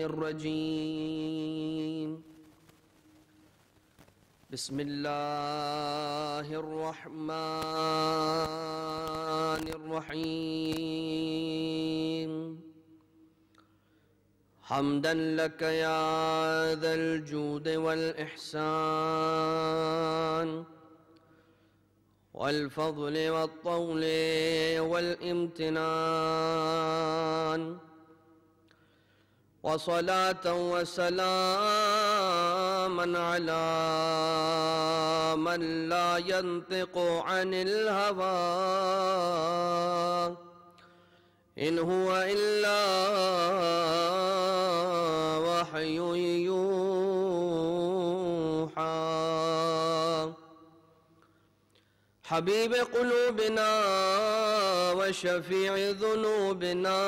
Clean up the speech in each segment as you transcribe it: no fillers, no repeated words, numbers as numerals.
الرجيم بسم الله الرحمن الرحيم حمدا لك يا ذا الجود والإحسان والفضل والطول والامتنان، وصلاة وسلاما على من لا ينطق عن الهوى إن هو إلا وحي يوحى. حبيب قلوبنا وشفيع ذنوبنا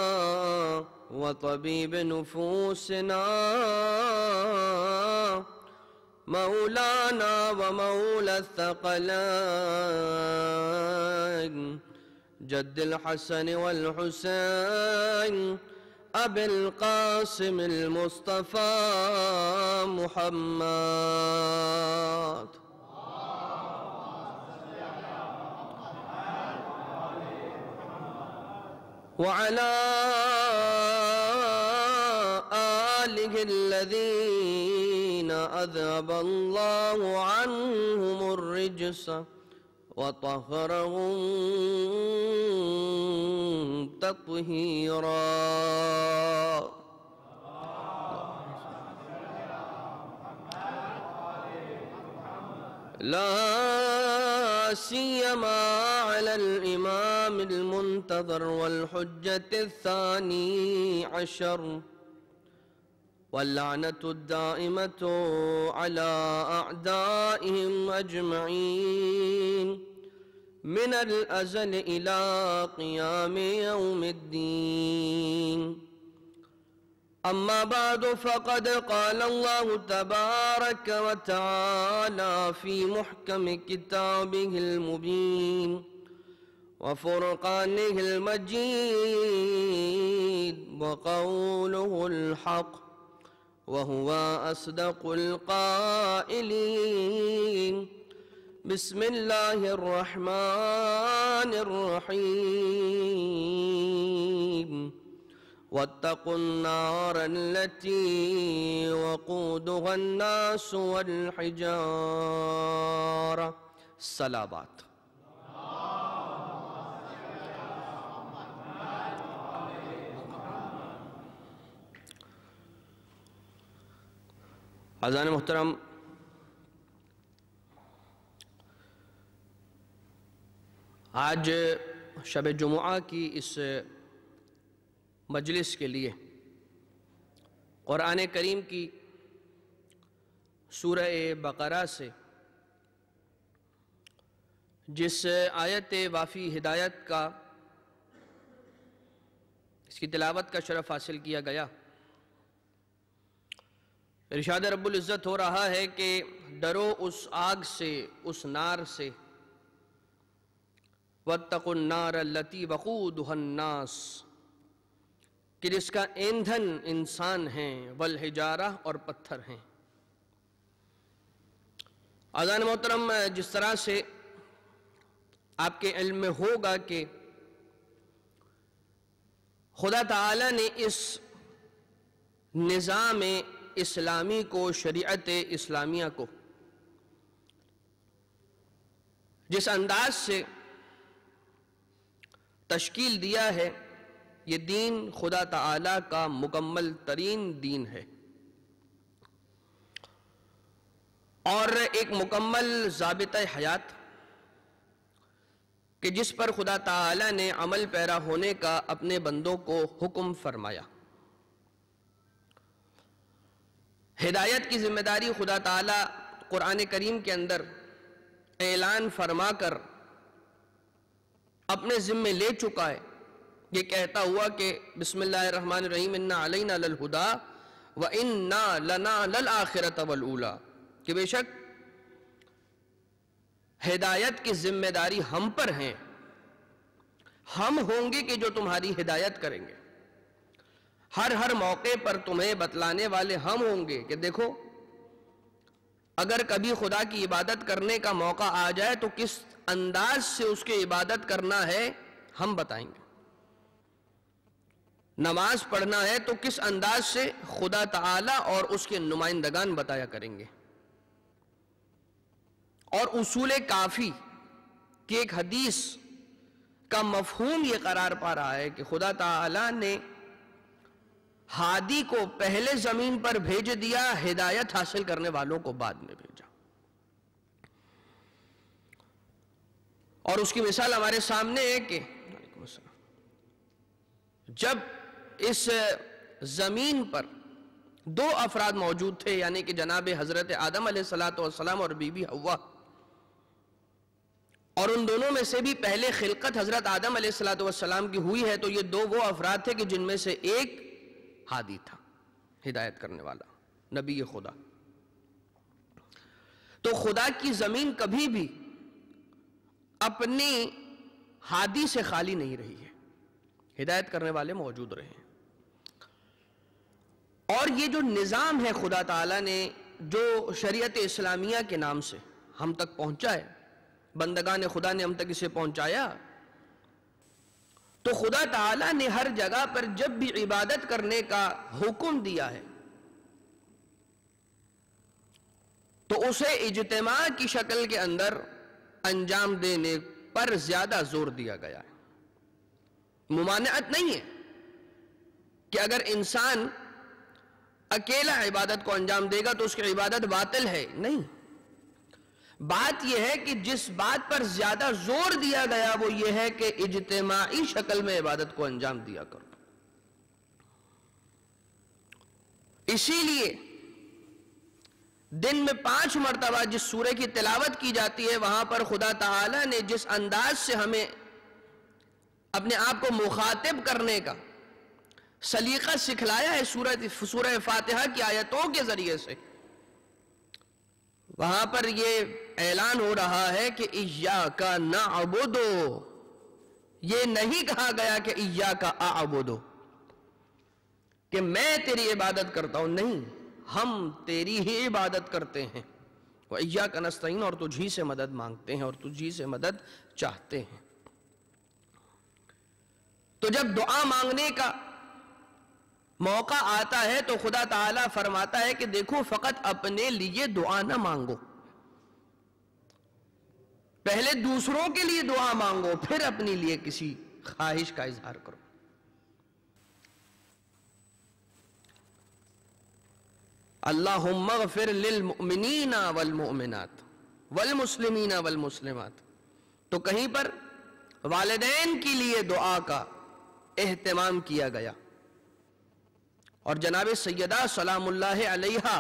وطبيب نفوسنا، مولانا ومولى الثقلين جد الحسن والحسين أبي القاسم المصطفى محمد. وعلى آله الذين أذهب الله عنهم الرجس وطهرهم تطهيرا. لا سيما على الإمام المنتظر والحجة الثاني عشر، واللعنة الدائمة على أعدائهم أجمعين من الأزل إلى قيام يوم الدين. أما بعد، فقد قال الله تبارك وتعالى في محكم كتابه المبين وفرقانه المجيد وقوله الحق وهو أصدق القائلين. بسم الله الرحمن الرحيم. واتقوا النار التي وقودها الناس والحجارة. صلوات. حضرات محترم، آج شب جمعہ کی اس مجلس کے لیے قرآن کریم کی سورہ بقرہ سے جس آیت وافی ہدایت کا اس کی تلاوت کا شرف حاصل کیا گیا، ارشاد رب العزت ہو رہا ہے کہ ڈرو اس آگ سے، اس نار سے، وَاتَّقُوا النَّارَ الَّتِي وَقُودُهَا النَّاسُ، کہ جس کا ایندھن انسان ہیں، والحجارہ اور پتھر ہیں۔ عزیزان محترم، جس طرح سے آپ کے علم میں ہوگا کہ خدا تعالی نے اس نظام اسلامی کو، شریعت اسلامیہ کو جس انداز سے تشکیل دیا ہے، یہ دین خدا تعالی کا مکمل ترین دین ہے اور ایک مکمل ضابطہ حیات کہ جس پر خدا تعالی نے عمل پیرا ہونے کا اپنے بندوں کو حکم فرمایا۔ ہدایت کی ذمہ داری خدا تعالی قرآن کریم کے اندر اعلان فرما کر اپنے ذمے لے چکا ہے، یہ کہتا ہوا کہ بسم اللہ الرحمن الرحیم اِنَّا عَلَيْنَا لَلْهُدَى وَإِنَّا لَنَا لَلْآخِرَةَ وَالْأُولَى، کہ بے شک ہدایت کی ذمہ داری ہم پر ہیں، ہم ہوں گے کہ جو تمہاری ہدایت کریں گے، ہر موقع پر تمہیں بتلانے والے ہم ہوں گے کہ دیکھو اگر کبھی خدا کی عبادت کرنے کا موقع آ جائے تو کس انداز سے اس کی عبادت کرنا ہے ہم بتائیں گے. نماز پڑھنا ہے تو کس انداز سے خدا تعالی اور اس کے نمائندگان بتایا کریں گے. اور اصول کافی کی ایک حدیث کا مفہوم یہ قرار پا رہا ہے کہ خدا تعالی نے ہادی کو پہلے زمین پر بھیج دیا، ہدایت حاصل کرنے والوں کو بعد میں بھیجا. اور اس کی مثال ہمارے سامنے ہے کہ جب اس زمین پر دو افراد موجود تھے، یعنی کہ جناب حضرت آدم علیہ السلام اور بی بی حوا، اور ان دونوں میں سے بھی پہلے خلقت حضرت آدم علیہ السلام کی ہوئی ہے، تو یہ دو وہ افراد تھے کہ جن میں سے ایک ہادی تھا، ہدایت کرنے والا، نبی خدا. تو خدا کی زمین کبھی بھی اپنی ہادی سے خالی نہیں رہی ہے، ہدایت کرنے والے موجود رہے ہیں. اور یہ جو نظام ہے خدا تعالیٰ نے جو شریعت اسلامیہ کے نام سے ہم تک پہنچا ہے، بندگان خدا نے ہم تک اسے پہنچایا، تو خدا تعالیٰ نے ہر جگہ پر جب بھی عبادت کرنے کا حکم دیا ہے تو اسے اجتماع کی شکل کے اندر انجام دینے پر زیادہ زور دیا گیا ہے. ممانعت نہیں ہے کہ اگر انسان اکیلا عبادت کو انجام دے گا تو اس کی عبادت باطل ہے، نہیں. بات یہ ہے کہ جس بات پر زیادہ زور دیا گیا وہ یہ ہے کہ اجتماعی شکل میں عبادت کو انجام دیا کرو. اسی لیے دن میں 5 مرتبہ جس سورہ کی تلاوت کی جاتی ہے وہاں پر خدا تعالی نے جس انداز سے ہمیں اپنے آپ کو مخاطب کرنے کا سلیقہ سکھلایا ہے سورہ فاتحہ کی آیتوں کے ذریعے سے، وہاں پر یہ اعلان ہو رہا ہے کہ ایاک نعبد، یہ نہیں کہا گیا کہ ایاک اعبد، کہ میں تیری عبادت کرتا ہوں، نہیں، ہم تیری ہی عبادت کرتے ہیں. وَإِيَّاكَ نَسْتَعِينُ، اور تجھ ہی سے مدد مانگتے ہیں اور تجھ ہی سے مدد چاہتے ہیں. تو جب دعا مانگنے کا موقع آتا ہے تو خدا تعالیٰ فرماتا ہے کہ دیکھو فقط اپنے لیے دعا نہ مانگو، پہلے دوسروں کے لیے دعا مانگو، پھر اپنے لیے کسی خواہش کا اظہار کرو. اللہم اغفر للمؤمنین والمؤمنات والمسلمین والمسلمات. تو کہیں پر والدین کے لیے دعا کا اہتمام کیا گیا، اور جناب سیدہ سلام اللہ علیہا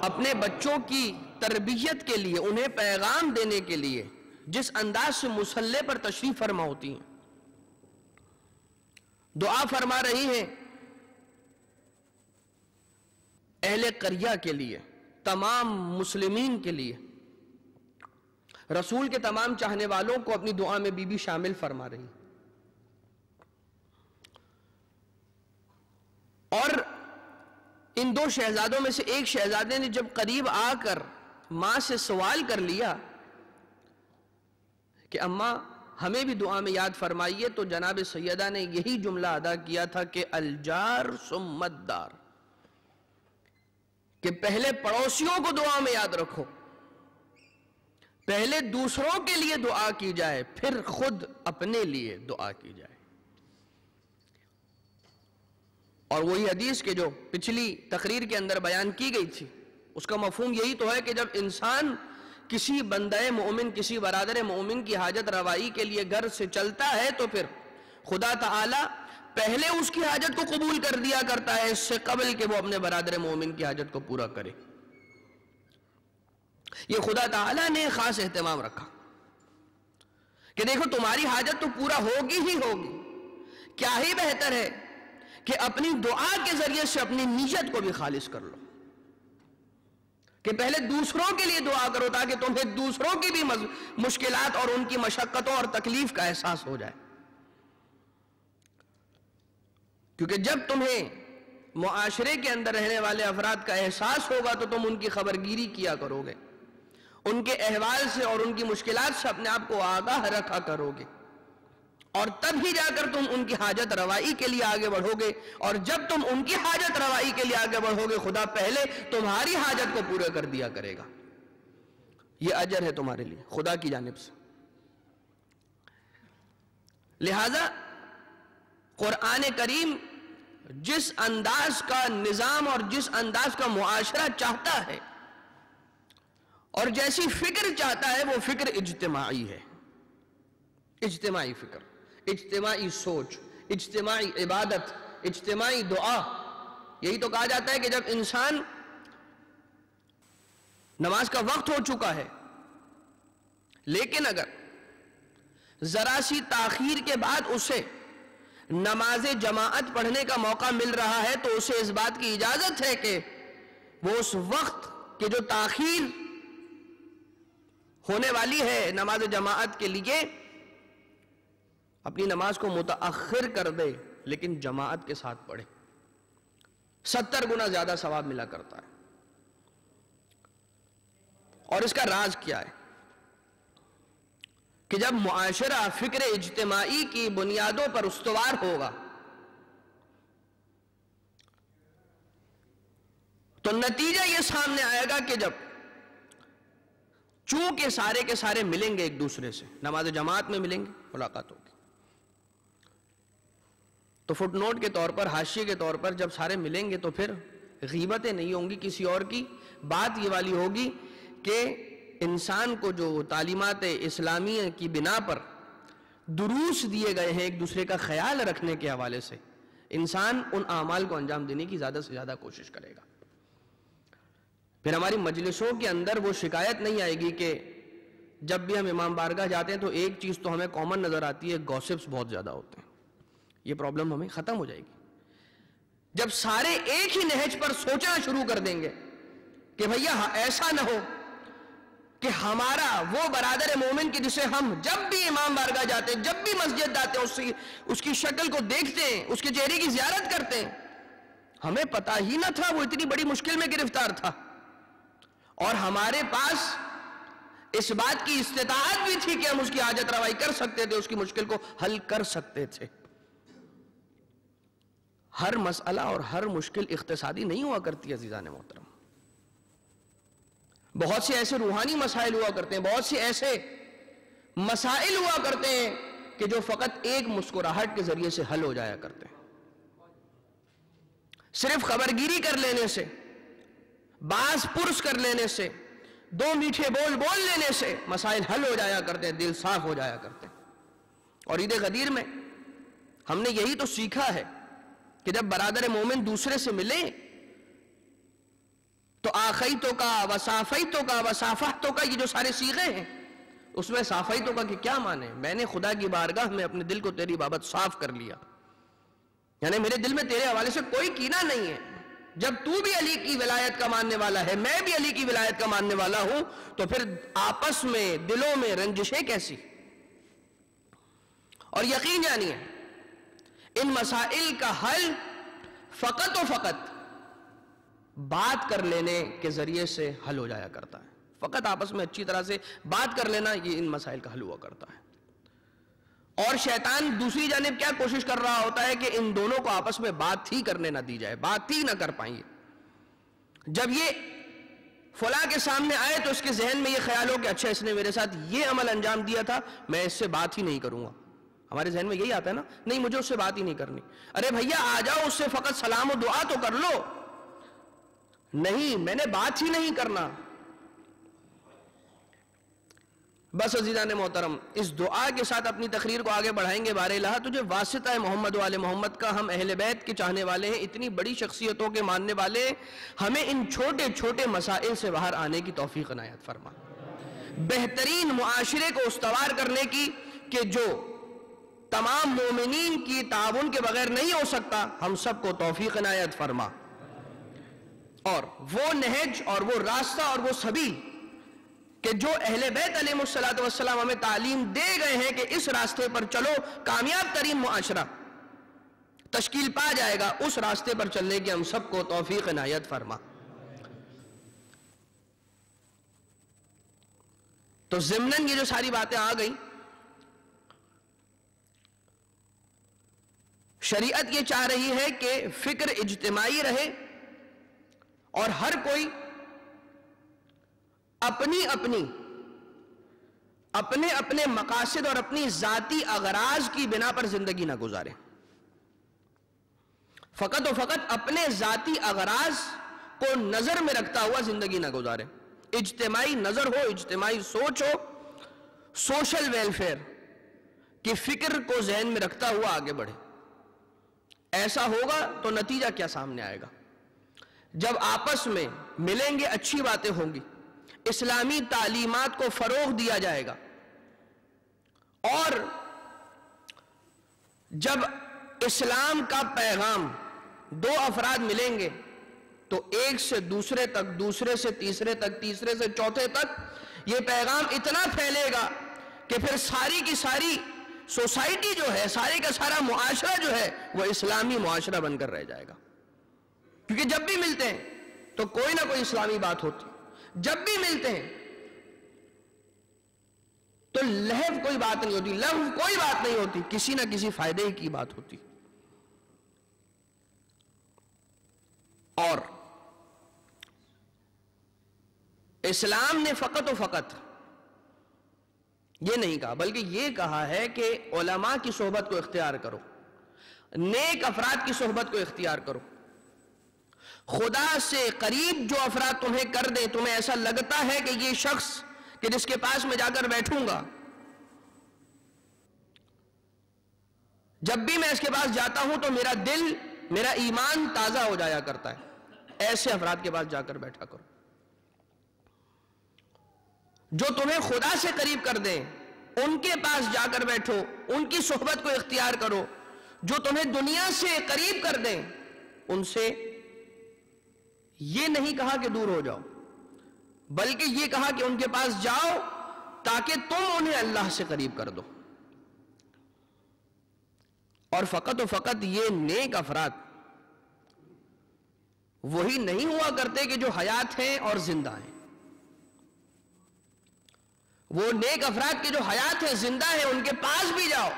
اپنے بچوں کی تربیت کے لیے، انہیں پیغام دینے کے لیے جس انداز سے مصلی پر تشریف فرما ہوتی ہیں، دعا فرما رہی ہیں اہل قریہ کے لیے، تمام مسلمین کے لیے، رسول کے تمام چاہنے والوں کو اپنی دعا میں بی بی شامل فرما رہی. اور ان 2 شہزادوں میں سے ایک شہزادے نے جب قریب آ کر ماں سے سوال کر لیا کہ اماں ہمیں بھی دعا میں یاد فرمائیے، تو جناب سیدہ نے یہی جملہ ادا کیا تھا کہ الجار ثم الدار، کہ پہلے پڑوسیوں کو دعا میں یاد رکھو، پہلے دوسروں کے لیے دعا کی جائے، پھر خود اپنے لیے دعا کی جائے. اور وہی حدیث کے جو پچھلی تقریر کے اندر بیان کی گئی تھی، اس کا مفہوم یہی تو ہے کہ جب انسان کسی بندہ مومن، کسی برادر مومن کی حاجت روائی کے لیے گھر سے چلتا ہے تو پھر خدا تعالی پہلے اس کی حاجت کو قبول کر دیا کرتا ہے، اس سے قبل کہ وہ اپنے برادر مومن کی حاجت کو پورا کرے. یہ خدا تعالی نے خاص اہتمام رکھا کہ دیکھو تمہاری حاجت تو پورا ہوگی ہی ہوگی، کیا ہی بہتر ہے کہ اپنی دعا کے ذریعے سے اپنی نیت کو بھی خالص کر لو. کہ پہلے دوسروں کے لیے دعا کرو تاکہ تمہیں دوسروں کی بھی مشکلات اور ان کی مشقتوں اور تکلیف کا احساس ہو جائے. کیونکہ جب تمہیں معاشرے کے اندر رہنے والے افراد کا احساس ہوگا تو تم ان کی خبرگیری کیا کرو گے، ان کے احوال سے اور ان کی مشکلات سے اپنے آپ کو آگاہ رکھا کرو گے، اور تب ہی جا کر تم ان کی حاجت روائی کے لیے آگے بڑھو گے. اور جب تم ان کی حاجت روائی کے لیے آگے بڑھو گے خدا پہلے تمہاری حاجت کو پورا کر دیا کرے گا. یہ اجر ہے تمہارے لیے خدا کی جانب سے. لہذا قرآن کریم جس انداز کا نظام اور جس انداز کا معاشرہ چاہتا ہے اور جیسی فکر چاہتا ہے وہ فکر اجتماعی ہے. اجتماعی فکر، اجتماعی سوچ، اجتماعی عبادت، اجتماعی دعا. یہی تو کہا جاتا ہے کہ جب انسان نماز کا وقت ہو چکا ہے لیکن اگر ذرا سی تاخیر کے بعد اسے نماز جماعت پڑھنے کا موقع مل رہا ہے تو اسے اس بات کی اجازت ہے کہ وہ اس وقت کے جو تاخیر ہونے والی ہے نماز جماعت کے لیے اپنی نماز کو متاخر کر دے لیکن جماعت کے ساتھ پڑھے. 70 گنا زیادہ ثواب ملا کرتا ہے. اور اس کا راز کیا ہے کہ جب معاشرہ فکر اجتماعی کی بنیادوں پر استوار ہوگا تو نتیجہ یہ سامنے آئے گا کہ جب چونکہ سارے کے سارے ملیں گے ایک دوسرے سے، نماز جماعت میں ملیں گے، ملاقات ہوگی، تو فٹ نوٹ کے طور پر، حاشیے کے طور پر جب سارے ملیں گے تو پھر غیبتیں نہیں ہوں گی کسی اور کی. بات یہ والی ہوگی کہ انسان کو جو تعلیمات اسلامیہ کی بنا پر دروس دیے گئے ہیں ایک دوسرے کا خیال رکھنے کے حوالے سے، انسان ان اعمال کو انجام دینے کی زیادہ سے زیادہ کوشش کرے گا. پھر ہماری مجلسوں کے اندر وہ شکایت نہیں آئے گی کہ جب بھی ہم امام بارگاہ جاتے ہیں تو ایک چیز تو ہمیں کامن نظر آتی ہے، گوسپس بہت زیادہ ہوتے ہیں. یہ پرابلم ہمیں ختم ہو جائے گی جب سارے ایک ہی نہج پر سوچنا شروع کر دیں گے کہ بھیا ایسا نہ ہو کہ ہمارا وہ برادر مومن کی جسے ہم جب بھی امام بارگاہ جاتے ہیں، جب بھی مسجد جاتے ہیں، اس کی شکل کو دیکھتے ہیں، اس کے چہرے کی زیارت کرتے ہیں، ہمیں پتہ ہی نہ تھا وہ اتنی بڑی مشکل میں گرفتار تھا اور ہمارے پاس اس بات کی استطاعت بھی تھی کہ ہم اس کی حاجت روائی کر سکتے تھے، اس کی مشکل کو حل کر سکتے تھے. ہر مسئلہ اور ہر مشکل اقتصادی نہیں ہوا کرتی عزیزان محترم. بہت سے ایسے روحانی مسائل ہوا کرتے ہیں، بہت سے ایسے مسائل ہوا کرتے ہیں کہ جو فقط ایک مسکراہٹ کے ذریعے سے حل ہو جایا کرتے ہیں. صرف خبرگیری کر لینے سے، باز پرس کر لینے سے، 2 میٹھے بول لینے سے مسائل حل ہو جایا کرتے ہیں، دل صاف ہو جایا کرتے ہیں. اور عید غدیر میں ہم نے یہی تو سیکھا ہے کہ جب برادر مومن دوسرے سے ملے تو آخیتوں کا، وصافیتوں کا، وصافحتوں کا، یہ جو سارے صیغے ہیں اس میں صافیتوں کا کہ کیا معنی ہے؟ میں نے خدا کی بارگاہ میں اپنے دل کو تیری بابت صاف کر لیا، یعنی میرے دل میں تیرے حوالے سے کوئی کینہ نہیں ہے. جب تو بھی علی کی ولایت کا ماننے والا ہے، میں بھی علی کی ولایت کا ماننے والا ہوں، تو پھر آپس میں دلوں میں رنجشیں کیسی؟ اور یقین جانیے ان مسائل کا حل فقط و فقط بات کر لینے کے ذریعے سے حل ہو جایا کرتا ہے. فقط آپس میں اچھی طرح سے بات کر لینا یہ ان مسائل کا حل ہوا کرتا ہے. اور شیطان دوسری جانب کیا کوشش کر رہا ہوتا ہے کہ ان دونوں کو آپس میں بات ہی کرنے نہ دی جائے، بات ہی نہ کر پائیں. جب یہ فلاں کے سامنے آئے تو اس کے ذہن میں یہ خیال ہو کہ اچھا اس نے میرے ساتھ یہ عمل انجام دیا تھا، میں اس سے بات ہی نہیں کروں گا. ہمارے ذہن میں یہی آتا ہے نا، نہیں مجھے اس سے بات ہی نہیں کرنی. ارے بھیا آ جاؤ، اس سے فقط سلام و دعا تو کر لو. نہیں، میں نے بات ہی نہیں کرنا. بس عزیزان محترم، اس دعا کے ساتھ اپنی تقریر کو آگے بڑھائیں گے. بار الہ تجھے واسطہ محمد و آل محمد کا، ہم اہل بیت کے چاہنے والے ہیں، اتنی بڑی شخصیتوں کے ماننے والے، ہمیں ان چھوٹے چھوٹے مسائل سے باہر آنے کی توفیق عنایت فرما. بہترین معاشرے کو استوار کرنے کی کہ جو تمام مومنین کی تعاون کے بغیر نہیں ہو سکتا، ہم سب کو توفیق عنایت فرما. اور وہ نہج اور وہ راستہ اور وہ سبیل کہ جو اہل بیت علیہ السلام ہمیں تعلیم دے گئے ہیں کہ اس راستے پر چلو کامیاب ترین معاشرہ تشکیل پا جائے گا، اس راستے پر چلنے کی ہم سب کو توفیق عنایت فرما۔ تو ضمناً یہ جو ساری باتیں آ گئیں، شریعت یہ چاہ رہی ہے کہ فکر اجتماعی رہے اور ہر کوئی اپنے مقاصد اور اپنی ذاتی اغراض کی بنا پر زندگی نہ گزارے، فقط و فقط اپنے ذاتی اغراض کو نظر میں رکھتا ہوا زندگی نہ گزارے، اجتماعی نظر ہو، اجتماعی سوچ ہو، سوشل ویلفیئر کی فکر کو ذہن میں رکھتا ہوا آگے بڑھے۔ ایسا ہوگا تو نتیجہ کیا سامنے آئے گا؟ جب آپس میں ملیں گے اچھی باتیں ہوں گی، اسلامی تعلیمات کو فروغ دیا جائے گا، اور جب اسلام کا پیغام دو افراد ملیں گے تو ایک سے دوسرے تک، دوسرے سے تیسرے تک، تیسرے سے چوتھے تک یہ پیغام اتنا پھیلے گا کہ پھر ساری کی ساری سوسائٹی جو ہے، سارے کا سارا معاشرہ جو ہے وہ اسلامی معاشرہ بن کر رہ جائے گا۔ کیونکہ جب بھی ملتے ہیں تو کوئی نہ کوئی اسلامی بات ہوتی، جب بھی ملتے ہیں تو لہو کوئی بات نہیں ہوتی، لغو کوئی بات نہیں ہوتی، کسی نہ کسی فائدے کی بات ہوتی۔ اور اسلام نے فقط و فقط یہ نہیں کہا، بلکہ یہ کہا ہے کہ علماء کی صحبت کو اختیار کرو، نیک افراد کی صحبت کو اختیار کرو، خدا سے قریب جو افراد تمہیں کر دیں، تمہیں ایسا لگتا ہے کہ یہ شخص کہ جس کے پاس میں جا کر بیٹھوں گا، جب بھی میں اس کے پاس جاتا ہوں تو میرا دل، میرا ایمان تازہ ہو جایا کرتا ہے، ایسے افراد کے پاس جا کر بیٹھا کرو جو تمہیں خدا سے قریب کر دیں، ان کے پاس جا کر بیٹھو، ان کی صحبت کو اختیار کرو۔ جو تمہیں دنیا سے قریب کر دیں، ان سے یہ نہیں کہا کہ دور ہو جاؤ، بلکہ یہ کہا کہ ان کے پاس جاؤ تاکہ تم انہیں اللہ سے قریب کر دو۔ اور فقط و فقط یہ نیک افراد وہی نہیں ہوا کرتے کہ جو حیات ہیں اور زندہ ہیں، وہ نیک افراد کے جو حیات ہیں، زندہ ہیں، ان کے پاس بھی جاؤ،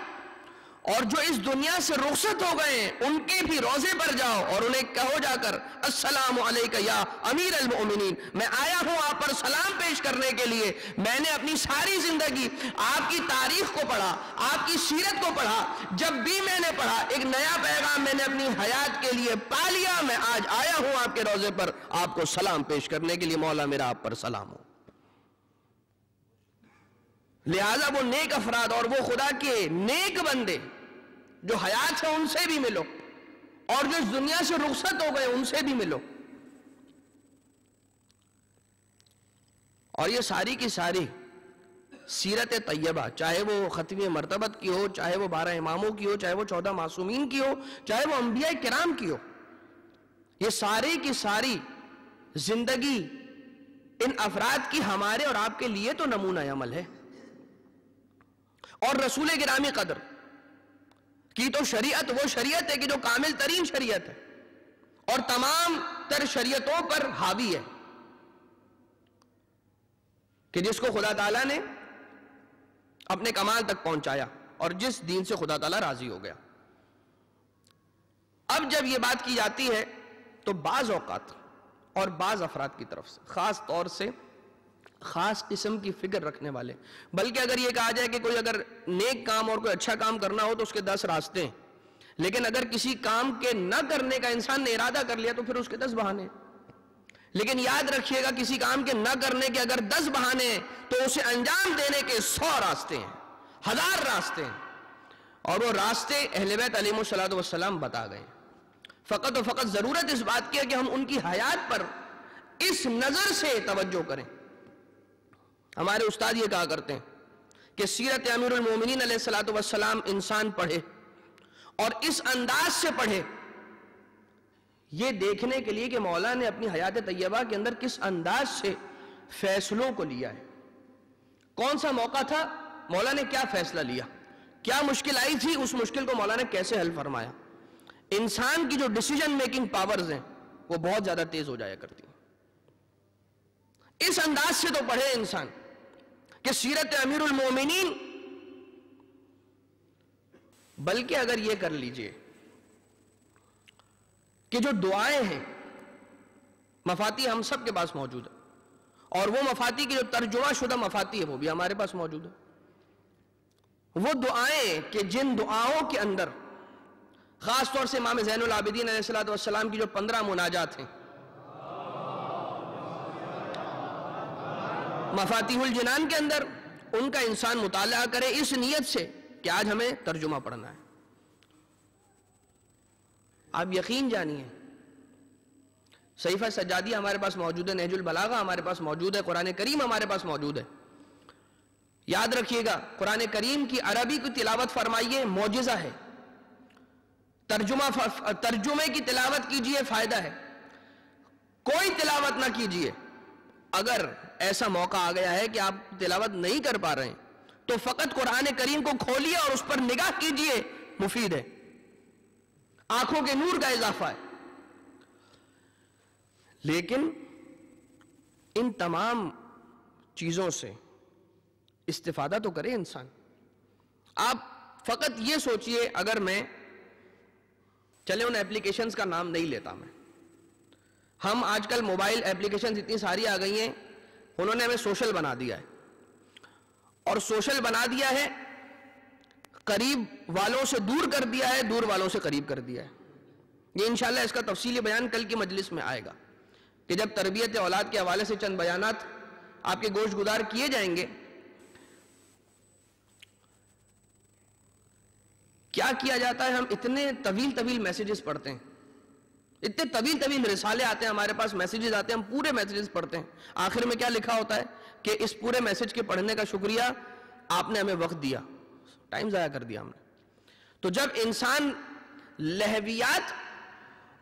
اور جو اس دنیا سے رخصت ہو گئے ہیں ان کے بھی روضے پر جاؤ اور انہیں کہو جا کر السلام علیکہ یا امیر المؤمنین، میں آیا ہوں آپ پر سلام پیش کرنے کے لیے۔ میں نے اپنی ساری زندگی آپ کی تاریخ کو پڑھا، آپ کی سیرت کو پڑھا، جب بھی میں نے پڑھا ایک نیا پیغام میں نے اپنی حیات کے لیے پا لیا۔ میں آج آیا ہوں آپ کے روضے پر آپ کو سلام پیش کرنے کے لیے، مولا میرا آپ پر سلام ہو۔ لہذا وہ نیک افراد اور وہ خدا کے نیک بندے جو حیات ہیں ان سے بھی ملو، اور جو اس دنیا سے رخصت ہو گئے ان سے بھی ملو۔ اور یہ ساری کی ساری سیرت طیبہ، چاہے وہ ختم مرتبت کی ہو، چاہے وہ 12 اماموں کی ہو، چاہے وہ 14 معصومین کی ہو، چاہے وہ انبیاء کرام کی ہو، یہ ساری کی ساری زندگی ان افراد کی ہمارے اور آپ کے لیے تو نمونہ عمل ہے۔ اور رسول گرامی قدر کی تو شریعت وہ شریعت ہے کہ جو کامل ترین شریعت ہے اور تمام تر شریعتوں پر حاوی ہے، کہ جس کو خدا تعالیٰ نے اپنے کمال تک پہنچایا اور جس دین سے خدا تعالیٰ راضی ہو گیا۔ اب جب یہ بات کی جاتی ہے تو بعض اوقات اور بعض افراد کی طرف سے، خاص طور سے خاص قسم کی فکر رکھنے والے، بلکہ اگر یہ کہا جائے کہ کوئی اگر نیک کام اور کوئی اچھا کام کرنا ہو تو اس کے 10 راستے ہیں، لیکن اگر کسی کام کے نہ کرنے کا انسان نے ارادہ کر لیا تو پھر اس کے 10 بہانے ہیں۔ لیکن یاد رکھیے گا کسی کام کے نہ کرنے کے اگر 10 بہانے ہیں تو اسے انجام دینے کے 100 راستے ہیں، 1000 راستے ہیں، اور وہ راستے اہل بیت علیہ السلام بتا گئے۔ فقط و فقط ضرورت اس بات کی ہے کہ ہم ان کی حیات پر اس نظر سے توجہ کریں۔ ہمارے استاد یہ کہا کرتے ہیں کہ سیرت امیر المومنین علیہ السلام انسان پڑھے اور اس انداز سے پڑھے، یہ دیکھنے کے لیے کہ مولا نے اپنی حیات طیبہ کے اندر کس انداز سے فیصلوں کو لیا ہے. کون سا موقع تھا, مولا نے کیا فیصلہ لیا, کیا مشکل آئی تھی, اس مشکل کو مولا نے کیسے حل فرمایا. انسان کی جو ڈیسیجن میکنگ پاورز ہیں وہ بہت زیادہ تیز ہو جایا کرتی ہیں. اس انداز سے تو پڑھے انسان کہ سیرت امیر المومنین, بلکہ اگر یہ کر لیجئے کہ جو دعائیں ہیں مفاتی ہم سب کے پاس موجود ہے, اور وہ مفاتی کی جو ترجمہ شدہ مفاتی ہے وہ بھی ہمارے پاس موجود ہے. وہ دعائیں کہ جن دعاؤں کے اندر خاص طور سے امام زین العابدین علیہ السلام کی جو 15 مناجات ہیں, مفاتیح الجنان کے اندر, ان کا انسان مطالعہ کرے اس نیت سے کہ آج ہمیں ترجمہ پڑھنا ہے. آپ یقین جانیے صحیفہ سجادیہ ہمارے پاس موجود ہے, نہج البلاغہ ہمارے پاس موجود ہے, قرآن کریم ہمارے پاس موجود ہے. یاد رکھیے گا, قرآن کریم کی عربی کی تلاوت فرمائیے معجزہ ہے, ترجمے کی تلاوت کیجئے فائدہ ہے. کوئی تلاوت نہ کیجئے, اگر ایسا موقع آ گیا ہے کہ آپ تلاوت نہیں کر پا رہے ہیں تو فقط قرآن کریم کو کھولیے اور اس پر نگاہ کیجئے, مفید ہے, آنکھوں کے نور کا اضافہ ہے. لیکن ان تمام چیزوں سے استفادہ تو کرے انسان. آپ فقط یہ سوچئے, اگر میں چلے ان ایپلیکیشنز کا نام نہیں لیتا میں, ہم آج کل موبائل ایپلیکیشنز اتنی ساری آ گئی ہیں, انہوں نے ہمیں سوشل بنا دیا ہے, اور سوشل بنا دیا ہے, قریب والوں سے دور کر دیا ہے, دور والوں سے قریب کر دیا ہے. یہ انشاءاللہ اس کا تفصیلی بیان کل کی مجلس میں آئے گا کہ جب تربیت اولاد کے حوالے سے چند بیانات آپ کے گوش گزار کیے جائیں گے. کیا کیا جاتا ہے, ہم اتنے طویل میسیجز پڑھتے ہیں, اتنے طویل رسالے آتے ہیں ہمارے پاس, میسیجز آتے ہیں, ہم پورے میسیجز پڑھتے ہیں. آخر میں کیا لکھا ہوتا ہے کہ اس پورے میسیج کے پڑھنے کا شکریہ, آپ نے ہمیں وقت دیا, ٹائم ضائع کر دیا ہم نے. تو جب انسان لہویات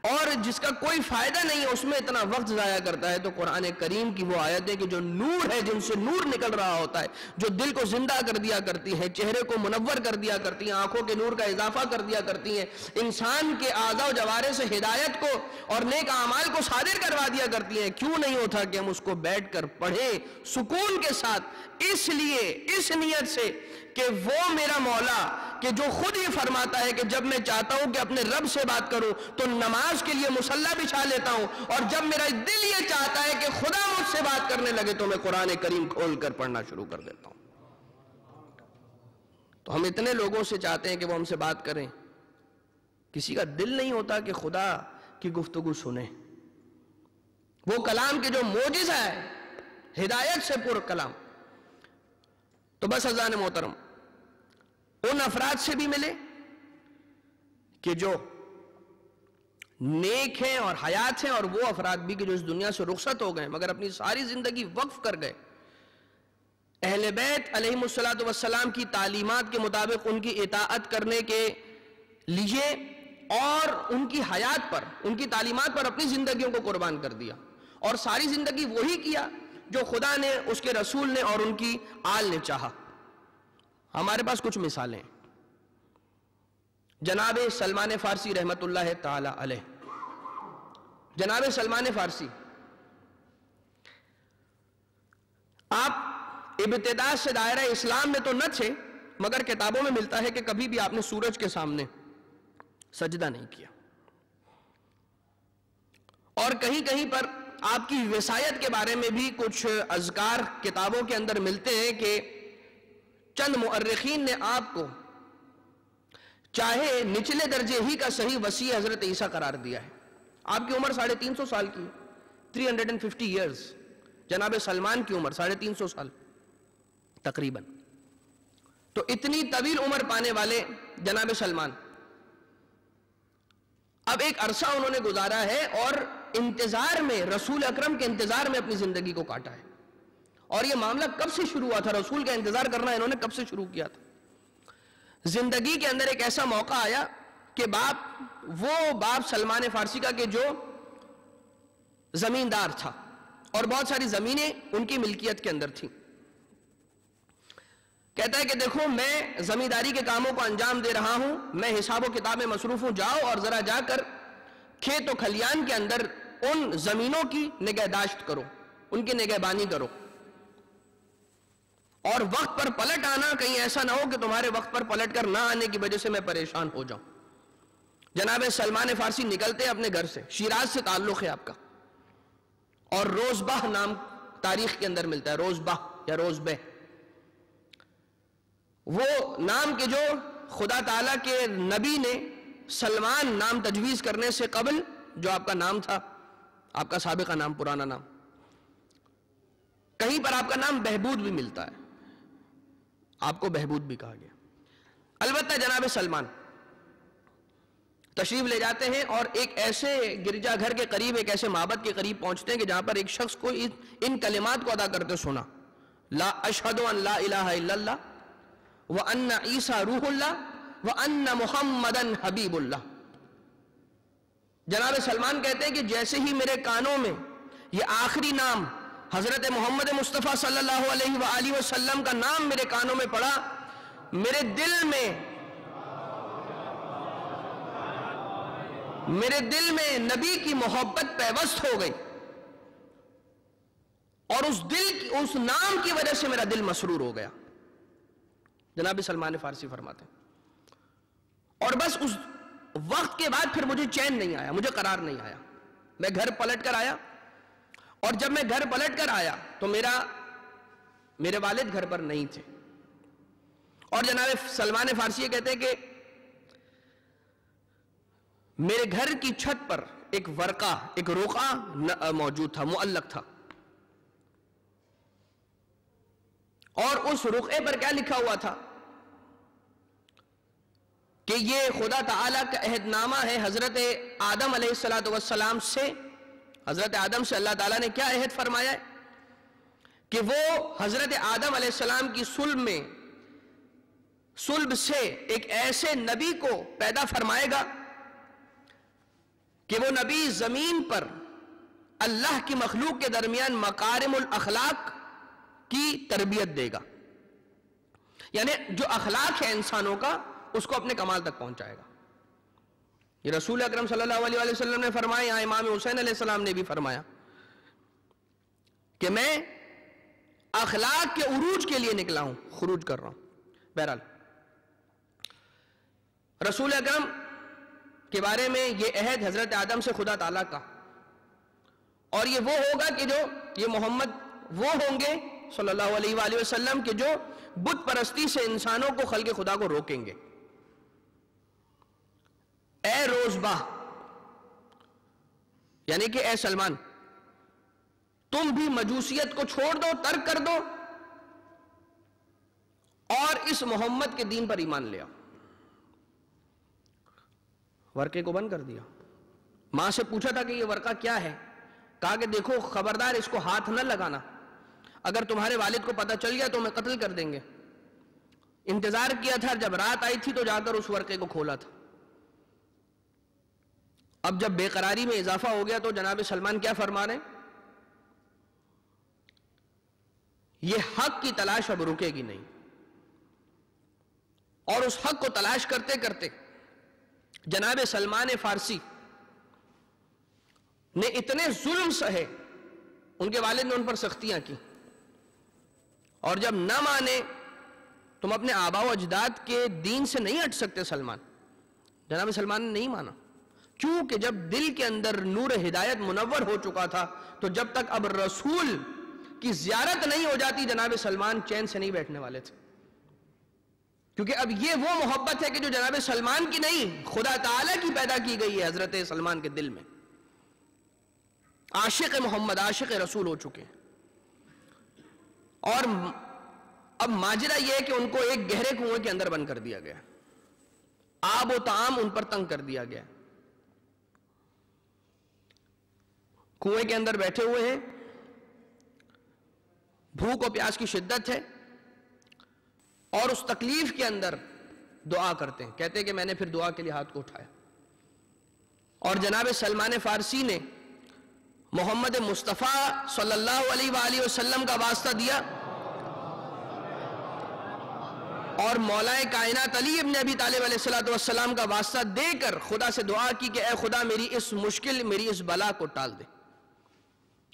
اور جس کا کوئی فائدہ نہیں ہے اس میں اتنا وقت ضائع کرتا ہے, تو قرآن کریم کی وہ آیتیں کہ جو نور ہے, جن سے نور نکل رہا ہوتا ہے, جو دل کو زندہ کر دیا کرتی ہیں, چہرے کو منور کر دیا کرتی ہیں, آنکھوں کے نور کا اضافہ کر دیا کرتی ہیں, انسان کے اعضاء و جوارح سے ہدایت کو اور نیک اعمال کو صادر کروا دیا کرتی ہیں, کیوں نہیں ہوتا کہ ہم اس کو بیٹھ کر پڑھیں سکون کے ساتھ, اس لیے, اس نیت سے کہ وہ میرا مولا کہ جو خود ہی فرماتا ہے کہ جب میں چاہتا ہوں کہ اپنے رب سے بات کروں تو نماز کے لیے مصلی بچھا لیتا ہوں, اور جب میرا دل یہ چاہتا ہے کہ خدا مجھ سے بات کرنے لگے تو میں قرآن کریم کھول کر پڑھنا شروع کر دیتا ہوں. تو ہم اتنے لوگوں سے چاہتے ہیں کہ وہ ہم سے بات کریں, کسی کا دل نہیں ہوتا کہ خدا کی گفتگو سنیں. وہ کلام کے جو معجزہ ہے, ہدایت سے پر کلام. تو بس عزیزان محترم, ان افراد سے بھی ملے کہ جو نیک ہیں اور حیات ہیں, اور وہ افراد بھی کہ جو اس دنیا سے رخصت ہو گئے مگر اپنی ساری زندگی وقف کر گئے اہل بیت علیہم السلام کی تعلیمات کے مطابق ان کی اطاعت کرنے کے لیے, اور ان کی حیات پر, ان کی تعلیمات پر اپنی زندگیوں کو قربان کر دیا, اور ساری زندگی وہی کیا جو خدا نے, اس کے رسول نے اور ان کی آل نے چاہا. ہمارے پاس کچھ مثالیں, جناب سلمان فارسی رحمت اللہ تعالی علیہ. جناب سلمان فارسی, آپ ابتدا سے دائرہ اسلام میں تو نہ تھے, مگر کتابوں میں ملتا ہے کہ کبھی بھی آپ نے سورج کے سامنے سجدہ نہیں کیا, اور کہیں کہیں پر آپ کی وصایت کے بارے میں بھی کچھ اذکار کتابوں کے اندر ملتے ہیں کہ چند مؤرخین نے آپ کو چاہے نچلے درجے ہی کا صحیح وسیع حضرت عیسیٰ قرار دیا ہے. آپ کی عمر 350 سال کی, 350 ایئرز. جناب سلمان کی عمر 350 سال تقریباً. تو اتنی طویل عمر پانے والے جناب سلمان اب ایک عرصہ انہوں نے گزارا ہے اور انتظار میں, رسول اکرم کے انتظار میں اپنی زندگی کو کاٹا ہے. اور یہ معاملہ کب سے شروع ہوا تھا, رسول کا انتظار کرنا انہوں نے کب سے شروع کیا تھا. زندگی کے اندر ایک ایسا موقع آیا کہ وہ باپ سلمان فارسی کا کہ جو زمیندار تھا اور بہت ساری زمینیں ان کی ملکیت کے اندر تھیں. کہتا ہے کہ دیکھو میں زمینداری کے کاموں کو انجام دے رہا ہوں, میں حساب و کتاب میں مصروف ہوں, جاؤ اور ذرا جا کر کھیت و کھلیان کے اندر ان زمینوں کی نگہداشت کرو, ان کی نگہبانی کرو, اور وقت پر پلٹ آنا, کہیں ایسا نہ ہو کہ تمہارے وقت پر پلٹ کر نہ آنے کی وجہ سے میں پریشان ہو جاؤں. جناب سلمان فارسی نکلتے اپنے گھر سے, شیراز سے تعلق ہے آپ کا, اور روزبہ نام تاریخ کے اندر ملتا ہے, روزبہ یا روزبہ, وہ نام کے جو خدا تعالیٰ کے نبی نے سلمان نام تجویز کرنے سے قبل جو آپ کا نام تھا, آپ کا سابقہ نام, پرانا نام, کہیں پر آپ کا نام بہبود بھی ملتا ہے, آپ کو بہبود بھی کہا گیا. البتہ جناب سلمان تشریف لے جاتے ہیں اور ایک ایسے گرجا گھر کے قریب, ایک ایسے معبد کے قریب پہنچتے ہیں کہ جہاں پر ایک شخص کو ان کلمات کو ادا کرتے سنا, لا اشہد ان لا الہ الا اللہ وَأَنَّ عِيسَى روح اللہ وَأَنَّ مُحَمَّدًا حبیب اللہ. جناب سلمان کہتے ہیں کہ جیسے ہی میرے کانوں میں یہ آخری نام حضرت محمد مصطفیٰ صلی اللہ علیہ وآلہ وسلم کا نام میرے کانوں میں پڑا, میرے دل میں نبی کی محبت پیوست ہو گئی, اور اس نام کی وجہ سے میرا دل مسرور ہو گیا. جناب سلمان فارسی فرماتے ہیں, اور بس اس وقت کے بعد پھر مجھے چین نہیں آیا, مجھے قرار نہیں آیا, میں گھر پلٹ کر آیا, اور جب میں گھر پلٹ کر آیا تو میرے والد گھر پر نہیں تھے. اور جناب سلمان فارسی کہتے ہیں کہ میرے گھر کی چھت پر ایک ورقہ, ایک رقعہ موجود تھا, معلق تھا, اور اس رقعے پر کیا لکھا ہوا تھا کہ یہ خدا تعالیٰ کا عہد نامہ ہے حضرت آدم علیہ السلام سے. حضرت آدم سے اللہ تعالیٰ نے کیا عہد فرمایا ہے کہ وہ حضرت آدم علیہ السلام کی صلب سے ایک ایسے نبی کو پیدا فرمائے گا کہ وہ نبی زمین پر اللہ کی مخلوق کے درمیان مکارم الاخلاق کی تربیت دے گا, یعنی جو اخلاق ہے انسانوں کا اس کو اپنے کمال تک پہنچائے گا. یہ رسول اکرم صلی اللہ علیہ وسلم نے فرمایا, یہاں امام حسین علیہ السلام نے بھی فرمایا کہ میں اخلاق کے عروج کے لیے نکلا ہوں, خروج کر رہا ہوں. بہرحال رسول اکرم کے بارے میں یہ عہد حضرت آدم سے خدا تعالیٰ کا, اور یہ وہ ہوگا کہ جو یہ محمد وہ ہوں گے صلی اللہ علیہ وآلہ وسلم کہ جو بت پرستی سے انسانوں کو خلق خدا کو روکیں گے. اے روزبہ, یعنی کہ اے سلمان, تم بھی مجوسیت کو چھوڑ دو, ترک کر دو, اور اس محمد کے دین پر ایمان لے آؤ. ورقے کو بند کر دیا. ماں سے پوچھا تھا کہ یہ ورقہ کیا ہے, کہا کہ دیکھو خبردار اس کو ہاتھ نہ لگانا, اگر تمہارے والد کو پتہ چل گیا تو ہمیں قتل کر دیں گے. انتظار کیا تھا, جب رات آئی تھی تو جا کر اس ورقے کو کھولا تھا. اب جب بے قراری میں اضافہ ہو گیا تو جناب سلمان کیا فرما رہے ہیں, یہ حق کی تلاش اب رکے گی نہیں, اور اس حق کو تلاش کرتے کرتے جناب سلمان فارسی نے اتنے ظلم سہے, ان کے والد نے ان پر سختیاں کی, اور جب نہ مانے, تم اپنے آباء و اجداد کے دین سے نہیں ہٹ سکتے سلمان. جناب سلمان نے نہیں مانا, کیونکہ جب دل کے اندر نور ہدایت منور ہو چکا تھا تو جب تک اب رسول کی زیارت نہیں ہو جاتی جناب سلمان چین سے نہیں بیٹھنے والے تھے. کیونکہ اب یہ وہ محبت ہے کہ جو جناب سلمان کی نہیں, خدا تعالیٰ کی پیدا کی گئی ہے حضرت سلمان کے دل میں. عاشق محمد, عاشق رسول ہو چکے. اور اب ماجرا یہ ہے کہ ان کو ایک گہرے کنویں کے اندر بند کر دیا گیا, آب و طعام ان پر تنگ کر دیا گیا. کنویں کے اندر بیٹھے ہوئے ہیں, بھوک و پیاس کی شدت ہے, اور اس تکلیف کے اندر دعا کرتے ہیں. کہتے ہیں کہ میں نے پھر دعا کے لیے ہاتھ کو اٹھایا اور جناب سلمان فارسی نے محمد مصطفیٰ صلی اللہ علیہ وآلہ وسلم کا واسطہ دیا اور مولا کائنات علی ابن ابی طالب علیہ السلام کا واسطہ دے کر خدا سے دعا کی کہ اے خدا میری اس مشکل، میری اس بلا کو ٹال دے.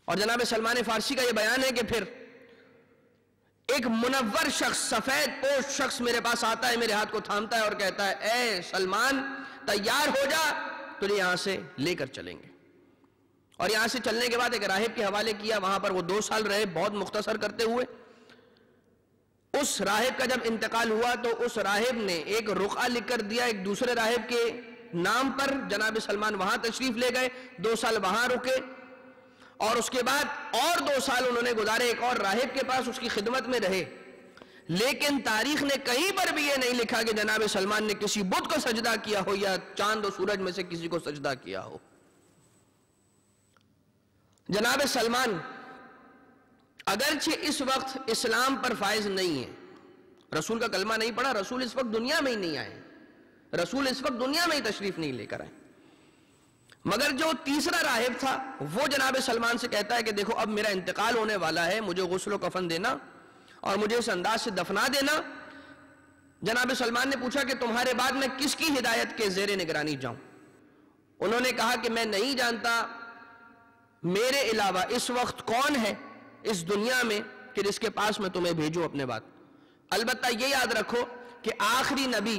اور جناب سلمان فارسی کا یہ بیان ہے کہ پھر ایک منور شخص، سفید پوش شخص میرے پاس آتا ہے، میرے ہاتھ کو تھامتا ہے اور کہتا ہے اے سلمان تیار ہو جا، تجھے یہاں سے لے کر چلیں گے. اور یہاں سے چلنے کے بعد ایک راہب کے حوالے کیا، وہاں پر وہ 2 سال رہے، بہت مختصر کرتے ہوئے. اس راہب کا جب انتقال ہوا تو اس راہب نے ایک رقعہ لکھ کر دیا ایک دوسرے راہب کے نام پر. جناب سلمان وہاں تشریف لے گئے، 2 سال وہاں رکے اور اس کے بعد اور 2 سال انہوں نے گزارے ایک اور راہب کے پاس، اس کی خدمت میں رہے. لیکن تاریخ نے کہیں پر بھی یہ نہیں لکھا کہ جناب سلمان نے کسی بت کو سجدہ کیا ہو یا چاند و سورج میں سے کسی کو سجدہ کیا ہو. جناب سلمان اگرچہ اس وقت اسلام پر فائز نہیں ہے، رسول کا کلمہ نہیں پڑھا، رسول اس وقت دنیا میں ہی نہیں آئے، رسول اس وقت دنیا میں ہی تشریف نہیں لے کر آئے، مگر جو تیسرا راہب تھا وہ جناب سلمان سے کہتا ہے کہ دیکھو اب میرا انتقال ہونے والا ہے، مجھے غسل و کفن دینا اور مجھے اس انداز سے دفنا دینا. جناب سلمان نے پوچھا کہ تمہارے بعد میں کس کی ہدایت کے زیر نگرانی جاؤں؟ انہوں نے کہا کہ میں نہیں جانتا میرے علاوہ اس وقت کون ہے اس دنیا میں کہ جس کے پاس میں تمہیں بھیجوں اپنے بات. البتہ یہ یاد رکھو کہ آخری نبی،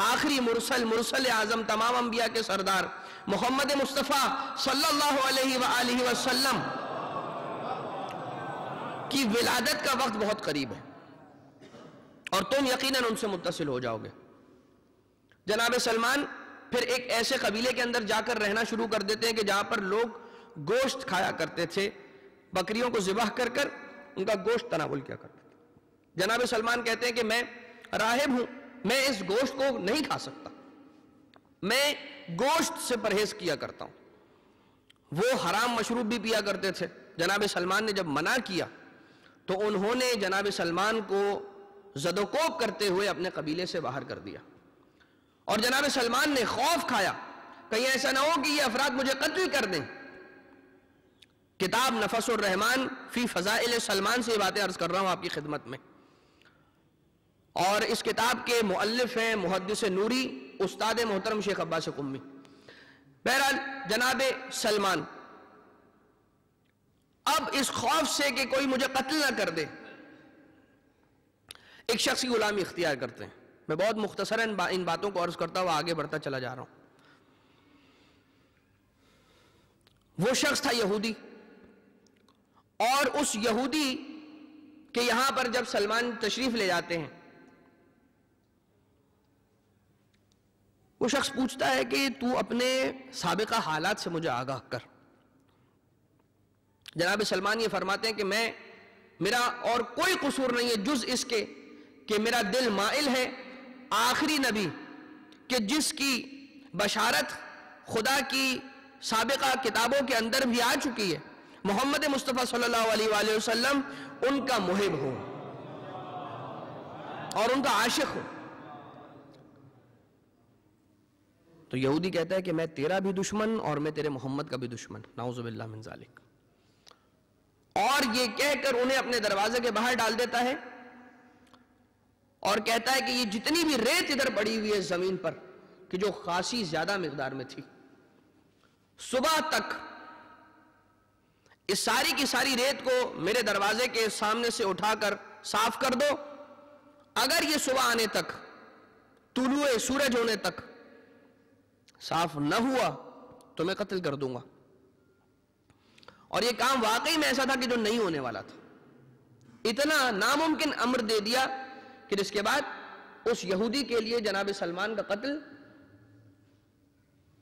آخری مرسل اعظم، تمام انبیاء کے سردار محمد مصطفیٰ صلی اللہ علیہ وآلہ وسلم کی ولادت کا وقت بہت قریب ہے اور تم یقیناً ان سے متصل ہو جاؤ گے. جناب سلمان پھر ایک ایسے قبیلے کے اندر جا کر رہنا شروع کر دیتے ہیں کہ جہاں پر لوگ گوشت کھایا کرتے تھے، بکریوں کو ذبح کر کر ان کا گوشت تناول کیا کرتے تھے. جناب سلمان کہتے ہیں کہ میں راہب ہوں، میں اس گوشت کو نہیں کھا سکتا، میں گوشت سے پرہیز کیا کرتا ہوں. وہ حرام مشروب بھی پیا کرتے تھے. جناب سلمان نے جب منع کیا تو انہوں نے جناب سلمان کو زد و کوب کرتے ہوئے اپنے قبیلے سے باہر کر دیا. اور جناب سلمان نے خوف کھایا کہیں ایسا نہ ہو کہ یہ افراد مجھے قتل کر دیں. کتاب نفس الرحمان فی فضائل سلمان سے یہ باتیں عرض کر رہا ہوں آپ کی خدمت میں، اور اس کتاب کے مؤلف ہیں محدث نوری استاد محترم شیخ عباس قمی. بہرحال جناب سلمان اب اس خوف سے کہ کوئی مجھے قتل نہ کر دے ایک شخصی غلامی اختیار کرتے ہیں. میں بہت مختصراً ان باتوں کو عرض کرتا ہوں، آگے بڑھتا چلا جا رہا ہوں. وہ شخص تھا یہودی، اور اس یہودی کے یہاں پر جب سلمان تشریف لے جاتے ہیں وہ شخص پوچھتا ہے کہ تو اپنے سابقہ حالات سے مجھے آگاہ کر. جناب سلمان یہ فرماتے ہیں کہ میرا اور کوئی قصور نہیں ہے جز اس کے کہ میرا دل مائل ہے آخری نبی کہ جس کی بشارت خدا کی سابقہ کتابوں کے اندر بھی آ چکی ہے، محمد مصطفیٰ صلی اللہ علیہ وآلہ وسلم ان کا محب ہو اور ان کا عاشق ہو. تو یہودی کہتا ہے کہ میں تیرا بھی دشمن اور میں تیرے محمد کا بھی دشمن، نعوذ باللہ من ذالک. اور یہ کہہ کر انہیں اپنے دروازے کے باہر ڈال دیتا ہے اور کہتا ہے کہ یہ جتنی بھی ریت ادھر پڑی ہوئی ہے زمین پر کہ جو خاصی زیادہ مقدار میں تھی، صبح تک اس ساری کی ساری ریت کو میرے دروازے کے سامنے سے اٹھا کر صاف کر دو. اگر یہ صبح آنے تک، طلوع سورج ہونے تک صاف نہ ہوا تو میں قتل کر دوں گا. اور یہ کام واقعی میں ایسا تھا کہ جو نہیں ہونے والا تھا. اتنا ناممکن امر دے دیا کہ جس کے بعد اس یہودی کے لیے جناب سلمان کا قتل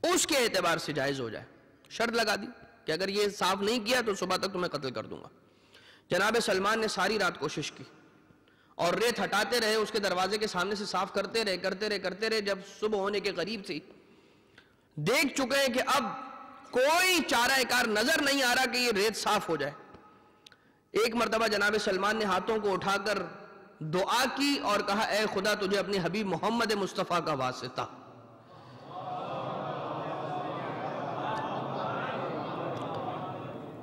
اس کے اعتبار سے جائز ہو جائے. شرط لگا دی کہ اگر یہ صاف نہیں کیا تو صبح تک تمہیں قتل کر دوں گا. جناب سلمان نے ساری رات کوشش کی اور ریت ہٹاتے رہے، اس کے دروازے کے سامنے سے صاف کرتے رہے. جب صبح ہونے کے قریب تھی، دیکھ چکے ہیں کہ اب کوئی چارہ کار نظر نہیں آ رہا کہ یہ ریت صاف ہو جائے. ایک مرتبہ جناب سلمان نے ہاتھوں کو اٹھا کر دعا کی اور کہا اے خدا تجھے اپنے حبیب محمد مصطفیٰ کا واسطہ.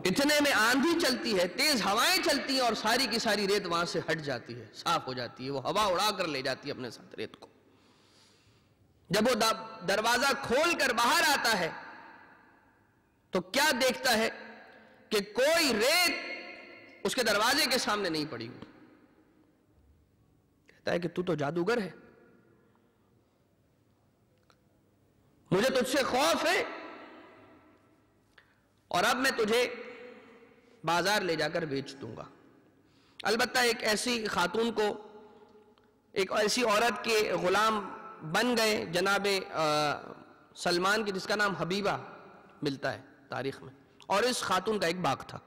اتنے میں آندھی چلتی ہے، تیز ہوائیں چلتی ہیں اور ساری کی ساری ریت وہاں سے ہٹ جاتی ہے، صاف ہو جاتی ہے. وہ ہوا اڑا کر لے جاتی ہے اپنے ساتھ ریت کو. جب وہ دروازہ کھول کر باہر آتا ہے تو کیا دیکھتا ہے کہ کوئی ریت اس کے دروازے کے سامنے نہیں پڑی ہوئی. کہتا ہے کہ تو جادوگر ہے، مجھے تجھ سے خوف ہے اور اب میں تجھے بازار لے جا کر بیچ دوں گا. البتہ ایک ایسی خاتون کو، ایک ایسی عورت کے غلام بن گئے جناب سلمان کی، جس کا نام حبیبہ ملتا ہے تاریخ میں، اور اس خاتون کا ایک باغ تھا.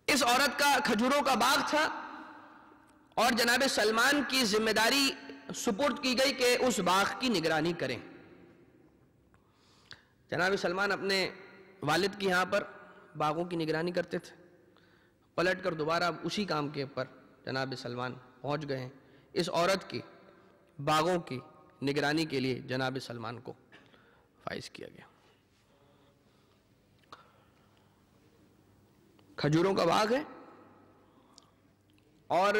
اس عورت کا کھجوروں کا باغ تھا اور جناب سلمان کی ذمہ داری سپرد کی گئی کہ اس باغ کی نگرانی کریں. جناب سلمان اپنے والد کی یہاں پر باغوں کی نگرانی کرتے تھے. پلٹ کر دوبارہ اسی کام کے اوپر جناب سلمان پہنچ گئے ہیں. اس عورت کی باغوں کی نگرانی کے لیے جناب سلمان کو فائز کیا گیا. کھجوروں کا باغ ہے اور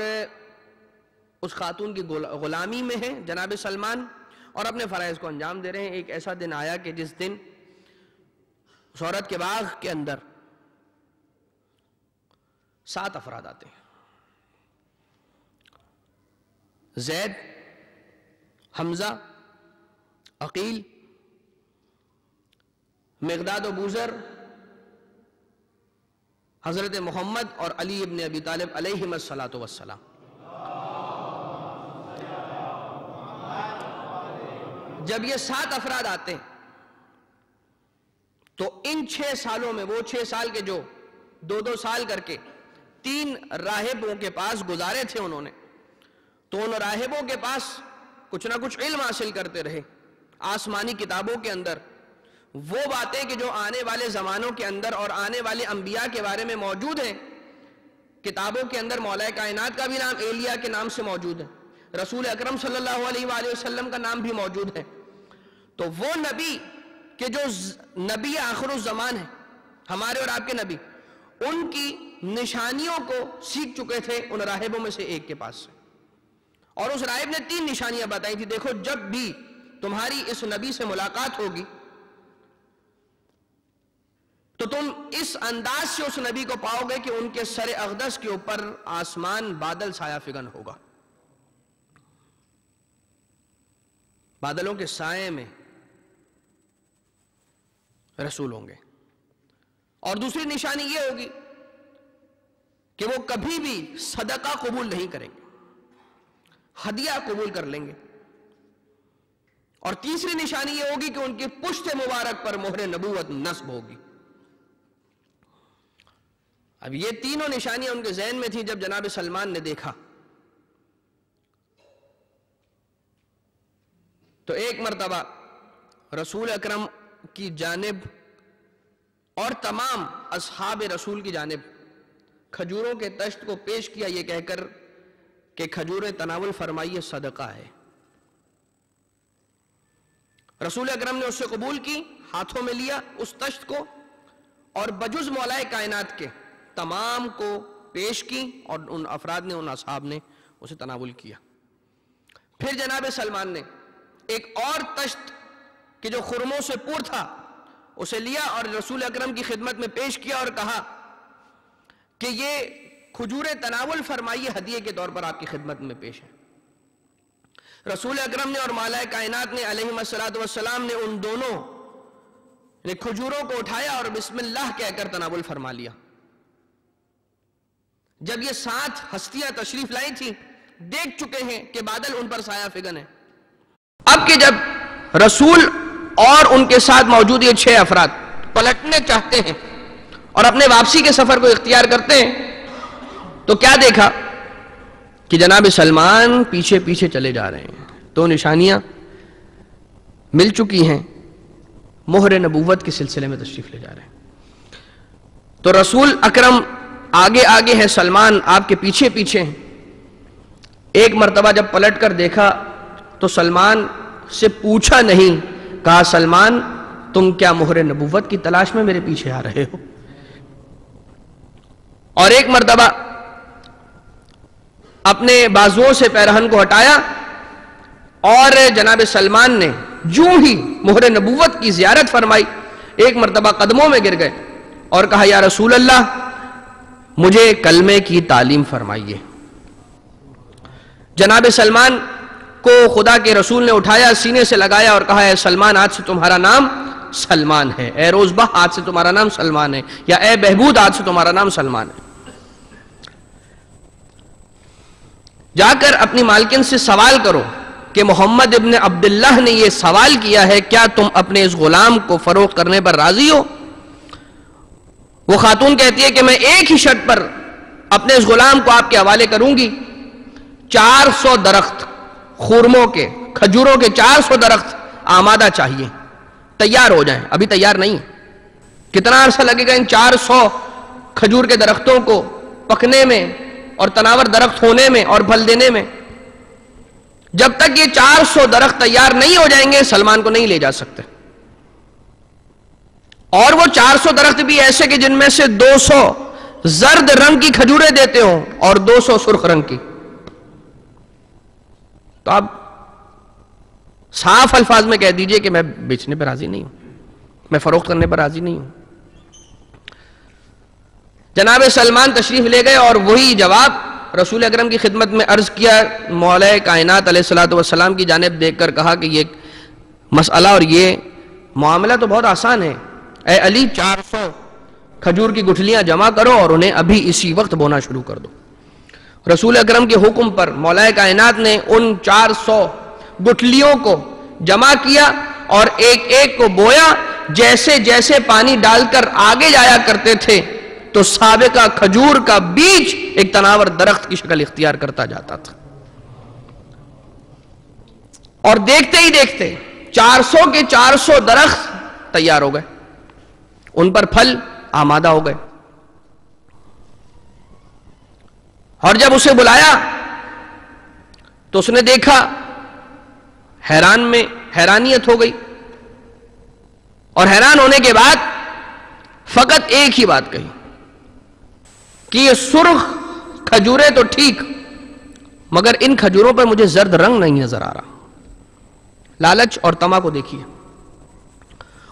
اس خاتون کی غلامی میں ہے جناب سلمان، اور اپنے فرائض کو انجام دے رہے ہیں. ایک ایسا دن آیا کہ جس دن اس عورت کے باغ کے اندر 7 افراد آتے ہیں. زید، حمزہ، عقیل، مقداد و بوذر، حضرت محمد اور علی ابن ابی طالب علیہم السلام. جب یہ 7 افراد آتے ہیں تو ان 6 سالوں میں، وہ 6 سال کے جو 2 سال کر کے 3 راہبوں کے پاس گزارے تھے انہوں نے، تو ان راہبوں کے پاس کچھ نہ کچھ علم حاصل کرتے رہے. آسمانی کتابوں کے اندر وہ باتیں کہ جو آنے والے زمانوں کے اندر اور آنے والے انبیاء کے بارے میں موجود ہیں. کتابوں کے اندر مولا کائنات کا بھی نام ایلیا کے نام سے موجود ہے، رسول اکرم صلی اللہ علیہ وآلہ وسلم کا نام بھی موجود ہے. تو وہ نبی کہ جو نبی آخر الزمان ہے، ہمارے اور آپ کے نبی، ان کی نشانیوں کو سیکھ چکے تھے ان راہبوں میں سے ایک کے پاس سے. اور اس راہب نے 3 نشانیاں بتائی تھی. دیکھو، جب بھی تمہاری اس نبی سے ملاقات ہوگی تو تم اس انداز سے اس نبی کو پاؤ گے کہ ان کے سر اقدس کے اوپر آسمان بادل سایہ فگن ہوگا، بادلوں کے سائے میں رسول ہوں گے. اور دوسری نشانی یہ ہوگی کہ وہ کبھی بھی صدقہ قبول نہیں کریں گے، ہدیہ قبول کر لیں گے. اور تیسری نشانی یہ ہوگی کہ ان کی پشت مبارک پر مہر نبوت نصب ہوگی. اب یہ تینوں نشانیاں ان کے ذہن میں تھیں. جب جناب سلمان نے دیکھا تو ایک مرتبہ رسول اکرم کی جانب اور تمام اصحاب رسول کی جانب کھجوروں کے تشت کو پیش کیا، یہ کہہ کر کہ کھجوریں تناول فرمائیے، صدقہ ہے. رسول اکرم نے اس سے قبول کی، ہاتھوں میں لیا اس تشت کو، اور بجز مولا کائنات کے تمام کو پیش کی، اور ان افراد نے، ان اصحاب نے اسے تناول کیا. پھر جناب سلمان نے ایک اور تشت کہ جو خرموں سے پور تھا اسے لیا اور رسول اکرم کی خدمت میں پیش کیا اور کہا کہ یہ کھجوریں تناول فرمائیے، ہدیے کے طور پر آپ کی خدمت میں پیش ہے. رسول اکرم نے اور مولا کائنات نے علیہ السلام نے ان دونوں نے کھجوروں کو اٹھایا اور بسم اللہ کہہ کر تناول فرما لیا. جب یہ 7 ہستیاں تشریف لائی تھیں، دیکھ چکے ہیں کہ بادل ان پر سایہ فگن ہے. اب کہ جب رسول اور ان کے ساتھ موجود یہ 6 افراد پلٹنے چاہتے ہیں اور اپنے واپسی کے سفر کو اختیار کرتے ہیں تو کیا دیکھا کہ جناب سلمان پیچھے پیچھے چلے جا رہے ہیں. تو نشانیاں مل چکی ہیں، مہر نبوت کے سلسلے میں تشریف لے جا رہے ہیں. تو رسول اکرم آگے آگے ہیں، سلمان آپ کے پیچھے پیچھے ہیں۔ ایک مرتبہ جب پلٹ کر دیکھا تو سلمان سے پوچھا نہیں، کہا سلمان تم کیا مہر نبوت کی تلاش میں میرے پیچھے آ رہے ہو؟ اور ایک مرتبہ اپنے بازوؤں سے پیرہن کو ہٹایا اور جناب سلمان نے جو ہی مہر نبوت کی زیارت فرمائی، ایک مرتبہ قدموں میں گر گئے اور کہا یا رسول اللہ مجھے کلمے کی تعلیم فرمائیے۔ جناب سلمان کو خدا کے رسول نے اٹھایا، سینے سے لگایا اور کہا اے سلمان آج سے تمہارا نام سلمان ہے، اے روزبہ آج سے تمہارا نام سلمان ہے، یا اے بہبود آج سے تمہارا نام سلمان ہے۔ جا کر اپنی مالکن سے سوال کرو کہ محمد ابن عبداللہ نے یہ سوال کیا ہے، کیا تم اپنے اس غلام کو فروخت کرنے پر راضی ہو؟ وہ خاتون کہتی ہے کہ میں ایک ہی شرط پر اپنے اس غلام کو آپ کے حوالے کروں گی، 400 درخت خورموں کے، کھجوروں کے 400 درخت آمادہ چاہیے، تیار ہو جائیں، ابھی تیار نہیں ہے۔ کتنا عرصہ لگے گا ان 400 کھجور کے درختوں کو پکنے میں اور تناور درخت ہونے میں اور پھل دینے میں؟ جب تک یہ 400 درخت تیار نہیں ہو جائیں گے سلمان کو نہیں لے جا سکتے۔ اور وہ 400 درخت بھی ایسے کہ جن میں سے 200 زرد رنگ کی کھجوریں دیتے ہوں اور 200 سرخ رنگ کی۔ تو آپ صاف الفاظ میں کہہ دیجئے کہ میں بیچنے پر راضی نہیں ہوں، میں فروخت کرنے پر راضی نہیں ہوں۔ جناب سلمان تشریف لے گئے اور وہی جواب رسول اکرم کی خدمت میں عرض کیا، مولا کائنات علیہ السلام کی جانب دیکھ کر کہا کہ یہ مسئلہ اور یہ معاملہ تو بہت آسان ہے، اے علی 400 کھجور کی گٹھلیاں جمع کرو اور انہیں ابھی اسی وقت بونا شروع کر دو۔ رسول اکرم کے حکم پر مولا کائنات نے ان 400 گٹھلیوں کو جمع کیا اور ایک ایک کو بویا، جیسے جیسے پانی ڈال کر آگے جایا کرتے تھے تو سابقہ کھجور کا بیج ایک تناور درخت کی شکل اختیار کرتا جاتا تھا، اور دیکھتے ہی دیکھتے 400 کے 400 درخت تیار ہو گئے، ان پر پھل آمادہ ہو گئے۔ اور جب اسے بلایا تو اس نے دیکھا، حیرانیت ہو گئی، اور حیران ہونے کے بعد فقط ایک ہی بات کہی کہ یہ سرخ کھجوریں تو ٹھیک، مگر ان کھجوروں پر مجھے زرد رنگ نہیں نظر آ رہا۔ لالچ اور طمع کو دیکھیے،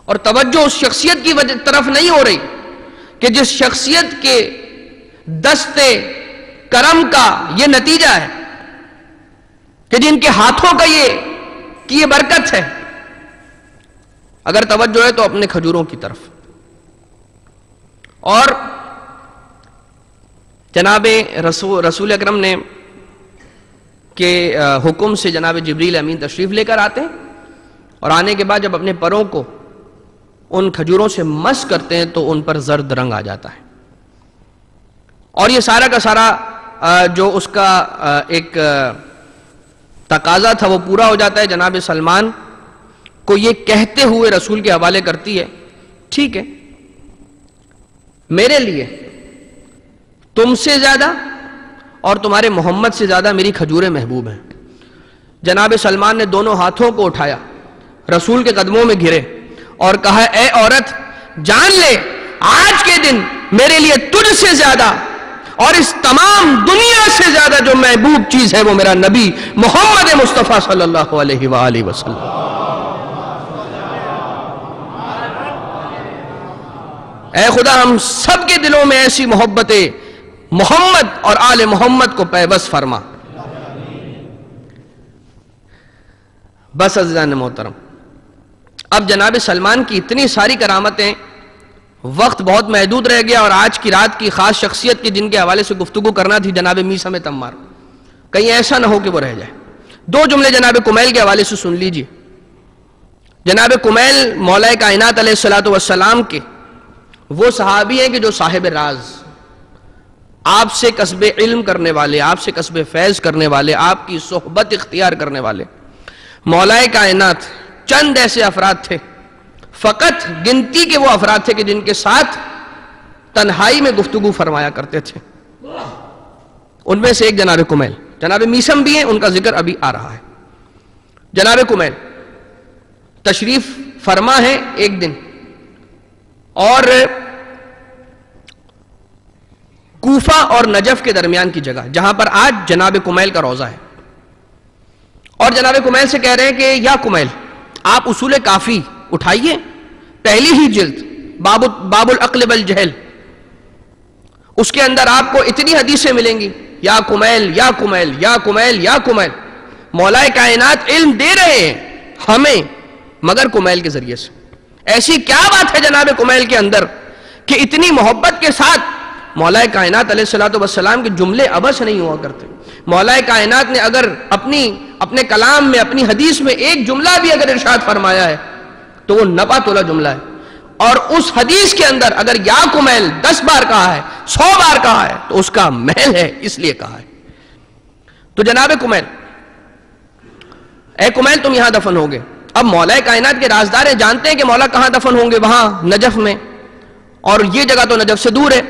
اور توجہ اس شخصیت کی طرف نہیں ہو رہی کہ جس شخصیت کے دستے کرم کا یہ نتیجہ ہے، کہ جن کے ہاتھوں کا یہ برکت ہے۔ اگر توجہ ہے تو اپنے کھجوروں کی طرف۔ اور جناب رسول اکرم نے کے حکم سے جناب جبریل امین تشریف لے کر آتے ہیں، اور آنے کے بعد جب اپنے پروں کو ان کھجوروں سے مس کرتے ہیں تو ان پر زرد رنگ آ جاتا ہے، اور یہ سارا کا سارا جو اس کا ایک تقاضا تھا وہ پورا ہو جاتا ہے۔ جناب سلمان کو یہ کہتے ہوئے رسول کے حوالے کرتی ہے، ٹھیک ہے، میرے لیے تم سے زیادہ اور تمہارے محمد سے زیادہ میری کھجوریں محبوب ہیں۔ جناب سلمان نے دونوں ہاتھوں کو اٹھایا، رسول کے قدموں میں گرے اور کہا اے عورت جان لے، آج کے دن میرے لیے تجھ سے زیادہ اور اس تمام دنیا سے زیادہ جو محبوب چیز ہے وہ میرا نبی محمد مصطفیٰ صلی اللہ علیہ وآلہ وسلم۔ اے خدا ہم سب کے دلوں میں ایسی محبت محمد اور آل محمد کو پیوست فرما۔ بس عزیزان محترم، اب جناب سلمان کی اتنی ساری کرامتیں، وقت بہت محدود رہ گیا، اور آج کی رات کی خاص شخصیت کی جن کے حوالے سے گفتگو کرنا تھی جناب میثم تمار، کہیں ایسا نہ ہو کہ وہ رہ جائے۔ دو جملے جناب کمیل کے حوالے سے سن لیجئے۔ جناب کمیل مولا کائنات علیہ السلام کے وہ صحابی ہیں کہ جو صاحب راز، آپ سے کسب علم کرنے والے، آپ سے کسب فیض کرنے والے، آپ کی صحبت اختیار کرنے والے۔ مولا کائنات چند ایسے افراد تھے، فقط گنتی کے وہ افراد تھے کہ جن کے ساتھ تنہائی میں گفتگو فرمایا کرتے تھے. ان میں سے ایک جناب کمیل. جناب میسم بھی ہیں, ان کا ذکر ابھی آ رہا ہے. جناب کمیل تشریف فرما ہے ایک دن, اور کوفہ اور نجف کے درمیان کی جگہ جہاں پر آج جناب کمیل کا روضہ ہے, اور جناب کمیل سے کہہ رہے ہیں کہ یا کمیل آپ اصول کافی اٹھائیے, پہلی ہی جلد باب العقل والجہل, اس کے اندر آپ کو اتنی حدیثیں ملیں گی, یا کمیل یا کمیل یا کمیل یا کمیل. مولا کائنات علم دے رہے ہیں ہمیں مگر کمیل کے ذریعے سے. ایسی کیا بات ہے جناب کمیل کے اندر کہ اتنی محبت کے ساتھ مولا کائنات علیہ السلام کے جملے عبث نہیں ہوا کرتے. مولا کائنات نے اگر اپنے کلام میں, اپنی حدیث میں ایک جملہ بھی اگر ارشاد فرمایا ہے تو وہ نپا تولا جملہ ہے, اور اس حدیث کے اندر اگر یا کمیل 10 بار کہا ہے, 100 بار کہا ہے, تو اس کا محل ہے, اس لیے کہا ہے. تو جناب کمیل, اے کمیل تم یہاں دفن ہوگے. اب مولا کائنات کے رازدار جانتے ہیں کہ مولا کہاں دفن ہوں گے, وہاں نجف میں, اور یہ جگہ تو نجف سے دور ہے.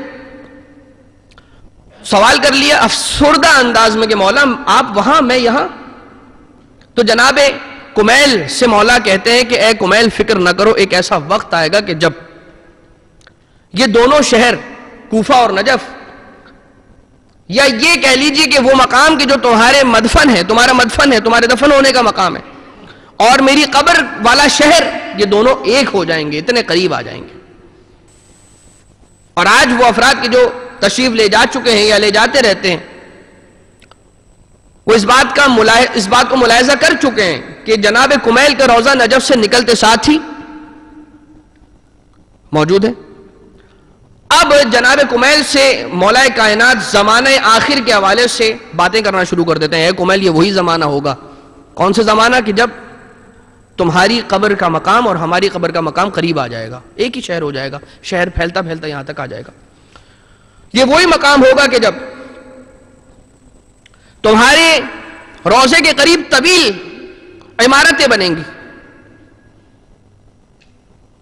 سوال کر لیا افسردہ انداز میں کہ مولا آپ وہاں میں یہاں. تو جناب کمیل سے مولا کہتے ہیں کہ اے کمیل فکر نہ کرو, ایک ایسا وقت آئے گا کہ جب یہ دونوں شہر کوفہ اور نجف, یا یہ کہہ لیجئے کہ وہ مقام کہ جو تمہارے مدفن ہے, تمہارا مدفن ہے, تمہارے دفن ہونے کا مقام ہے, اور میری قبر والا شہر, یہ دونوں ایک ہو جائیں گے, اتنے قریب آ جائیں گے. اور آج وہ افراد کے جو تشریف لے جا چکے ہیں یا لے جاتے رہتے ہیں, وہ اس بات کو ملاحظہ کر چکے ہیں کہ جناب کمیل کا روضہ نجف سے نکلتے ساتھ ہی موجود ہے. اب جناب کمیل سے مولا کائنات زمانہ آخر کے حوالے سے باتیں کرنا شروع کر دیتے ہیں. اے کمیل یہ وہی زمانہ ہوگا. کون سے زمانہ؟ کہ جب تمہاری قبر کا مقام اور ہماری قبر کا مقام قریب آ جائے گا, ایک ہی شہر ہو جائے گا, شہر پھیلتا پھیلتا یہاں تک آ جائے گا. یہ وہی مقام ہوگا کہ جب تمہارے روضے کے قریب طویل عمارتیں بنیں گی.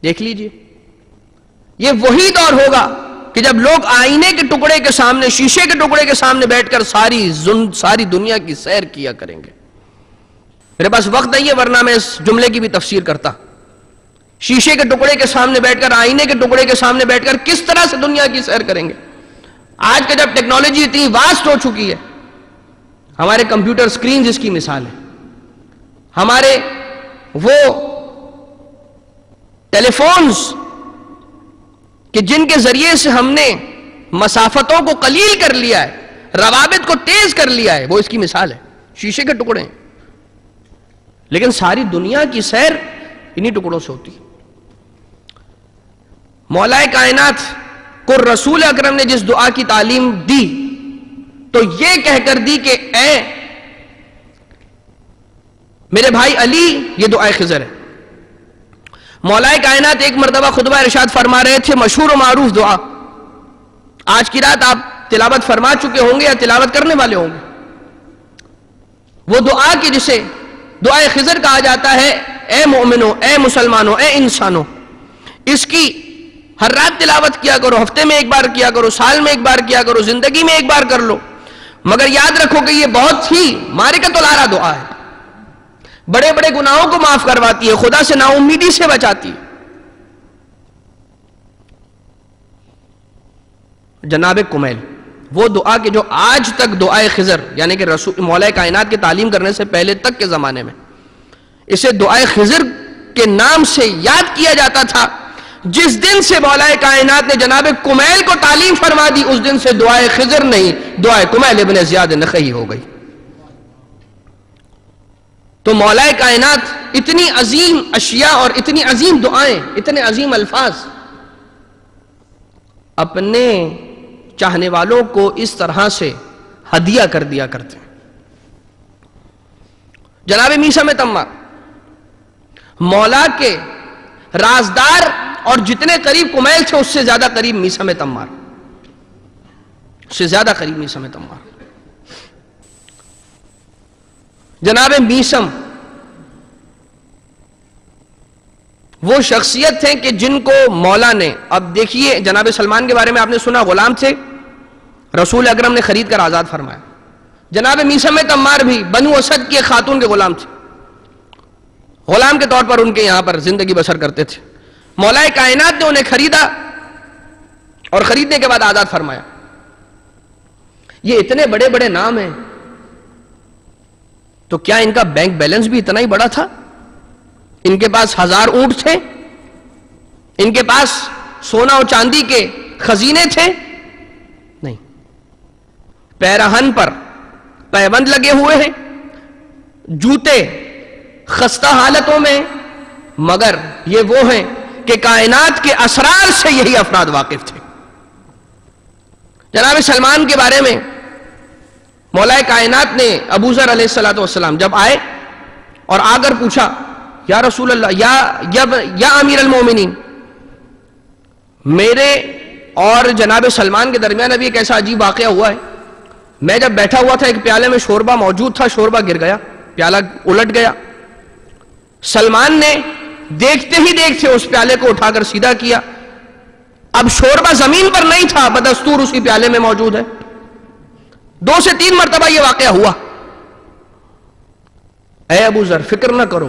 دیکھ لیجئے, یہ وہی دور ہوگا کہ جب لوگ آئینے کے ٹکڑے کے سامنے, شیشے کے ٹکڑے کے سامنے بیٹھ کر ساری دنیا کی سیر کیا کریں گے. میرے پاس وقت نہیں ہے ورنہ میں اس جملے کی بھی تفسیر کرتا. شیشے کے ٹکڑے کے سامنے بیٹھ کر, آئینے کے ٹکڑے کے سامنے بیٹھ کر کس طرح سے دنیا کی سیر کریں گے. آج کا جب ٹیکنالوجی اتنی واسٹ ہو چکی ہے, ہمارے کمپیوٹر سکرینز اس کی مثال ہے, ہمارے وہ ٹیلی فونز کہ جن کے ذریعے سے ہم نے مسافتوں کو قلیل کر لیا ہے, روابط کو تیز کر لیا ہے, وہ اس کی مثال ہے. شیشے کے ٹکڑے ہیں, لیکن ساری دنیا کی سیر انہی ٹکڑوں سے ہوتی. مولا کائنات کو رسول اکرم نے جس دعا کی تعلیم دی تو یہ کہہ کر دی کہ اے میرے بھائی علی, یہ دعائے خضر ہے. مولا کائنات ایک مرتبہ خطبہ ارشاد فرما رہے تھے, مشہور و معروف دعا, آج کی رات آپ تلاوت فرما چکے ہوں گے یا تلاوت کرنے والے ہوں گے. وہ دعا کی جسے دعائے خضر کہا جاتا ہے, اے مومنوں, اے مسلمانوں, اے انسانوں, اس کی ہر رات تلاوت کیا کرو, ہفتے میں ایک بار کیا کرو, سال میں ایک بار کیا کرو, زندگی میں ایک بار کر لو, مگر یاد رکھو کہ یہ بہت ہی مارکۃ العارہ دعا ہے. بڑے بڑے گناہوں کو معاف کرواتی ہے, خدا سے نا امیدی سے بچاتی ہے. جناب کمیل وہ دعا کہ جو آج تک دعائے خضر یعنی کہ رسول مولا کائنات کی تعلیم کرنے سے پہلے تک کے زمانے میں اسے دعائے خضر کے نام سے یاد کیا جاتا تھا. جس دن سے مولا کائنات نے جناب کمیل کو تعلیم فرما دی, اس دن سے دعائے خضر نہیں, دعائے کمیل ابن زیاد نخعی ہو گئی. تو مولا کائنات اتنی عظیم اشیاء اور اتنی عظیم دعائیں, اتنے عظیم الفاظ اپنے چاہنے والوں کو اس طرح سے ہدیہ کر دیا کرتے ہیں. جناب میثم تمار مولا کے رازدار اور جتنے قریب کمیل تھے اس سے زیادہ قریب میثم تمار, اس سے زیادہ قریب میثم تمار. جناب میثم وہ شخصیت تھے کہ جن کو مولا نے، اب دیکھیے جناب سلمان کے بارے میں آپ نے سنا غلام تھے، رسول اکرم نے خرید کر آزاد فرمایا. جناب میثم تمار بھی بنو اسد کی خاتون کے غلام تھے، غلام کے طور پر ان کے یہاں پر زندگی بسر کرتے تھے. مولا کائنات نے انہیں خریدا اور خریدنے کے بعد آزاد فرمایا. یہ اتنے بڑے بڑے نام ہیں، تو کیا ان کا بینک بیلنس بھی اتنا ہی بڑا تھا؟ ان کے پاس 1000 اونٹ تھے؟ ان کے پاس سونا اور چاندی کے خزینے تھے؟ نہیں. پیراہن پر پیبند لگے ہوئے ہیں، جوتے خستہ حالتوں میں، مگر یہ وہ ہیں کہ کائنات کے اسرار سے یہی افراد واقف تھے. جناب سلمان کے بارے میں مولا کائنات نے ابو ذر علیہ السلام جب آئے اور آ کر پوچھا، یا رسول اللہ، یا امیر المومنین، میرے اور جناب سلمان کے درمیان ابھی ایک ایسا عجیب واقعہ ہوا ہے. میں جب بیٹھا ہوا تھا ایک پیالے میں شوربہ موجود تھا، شوربہ گر گیا، پیالہ الٹ گیا. سلمان نے دیکھتے ہی دیکھتے اس پیالے کو اٹھا کر سیدھا کیا. اب شوربہ زمین پر نہیں تھا، بدستور اسی پیالے میں موجود ہے. 2 سے 3 مرتبہ یہ واقعہ ہوا. اے ابو ذر فکر نہ کرو،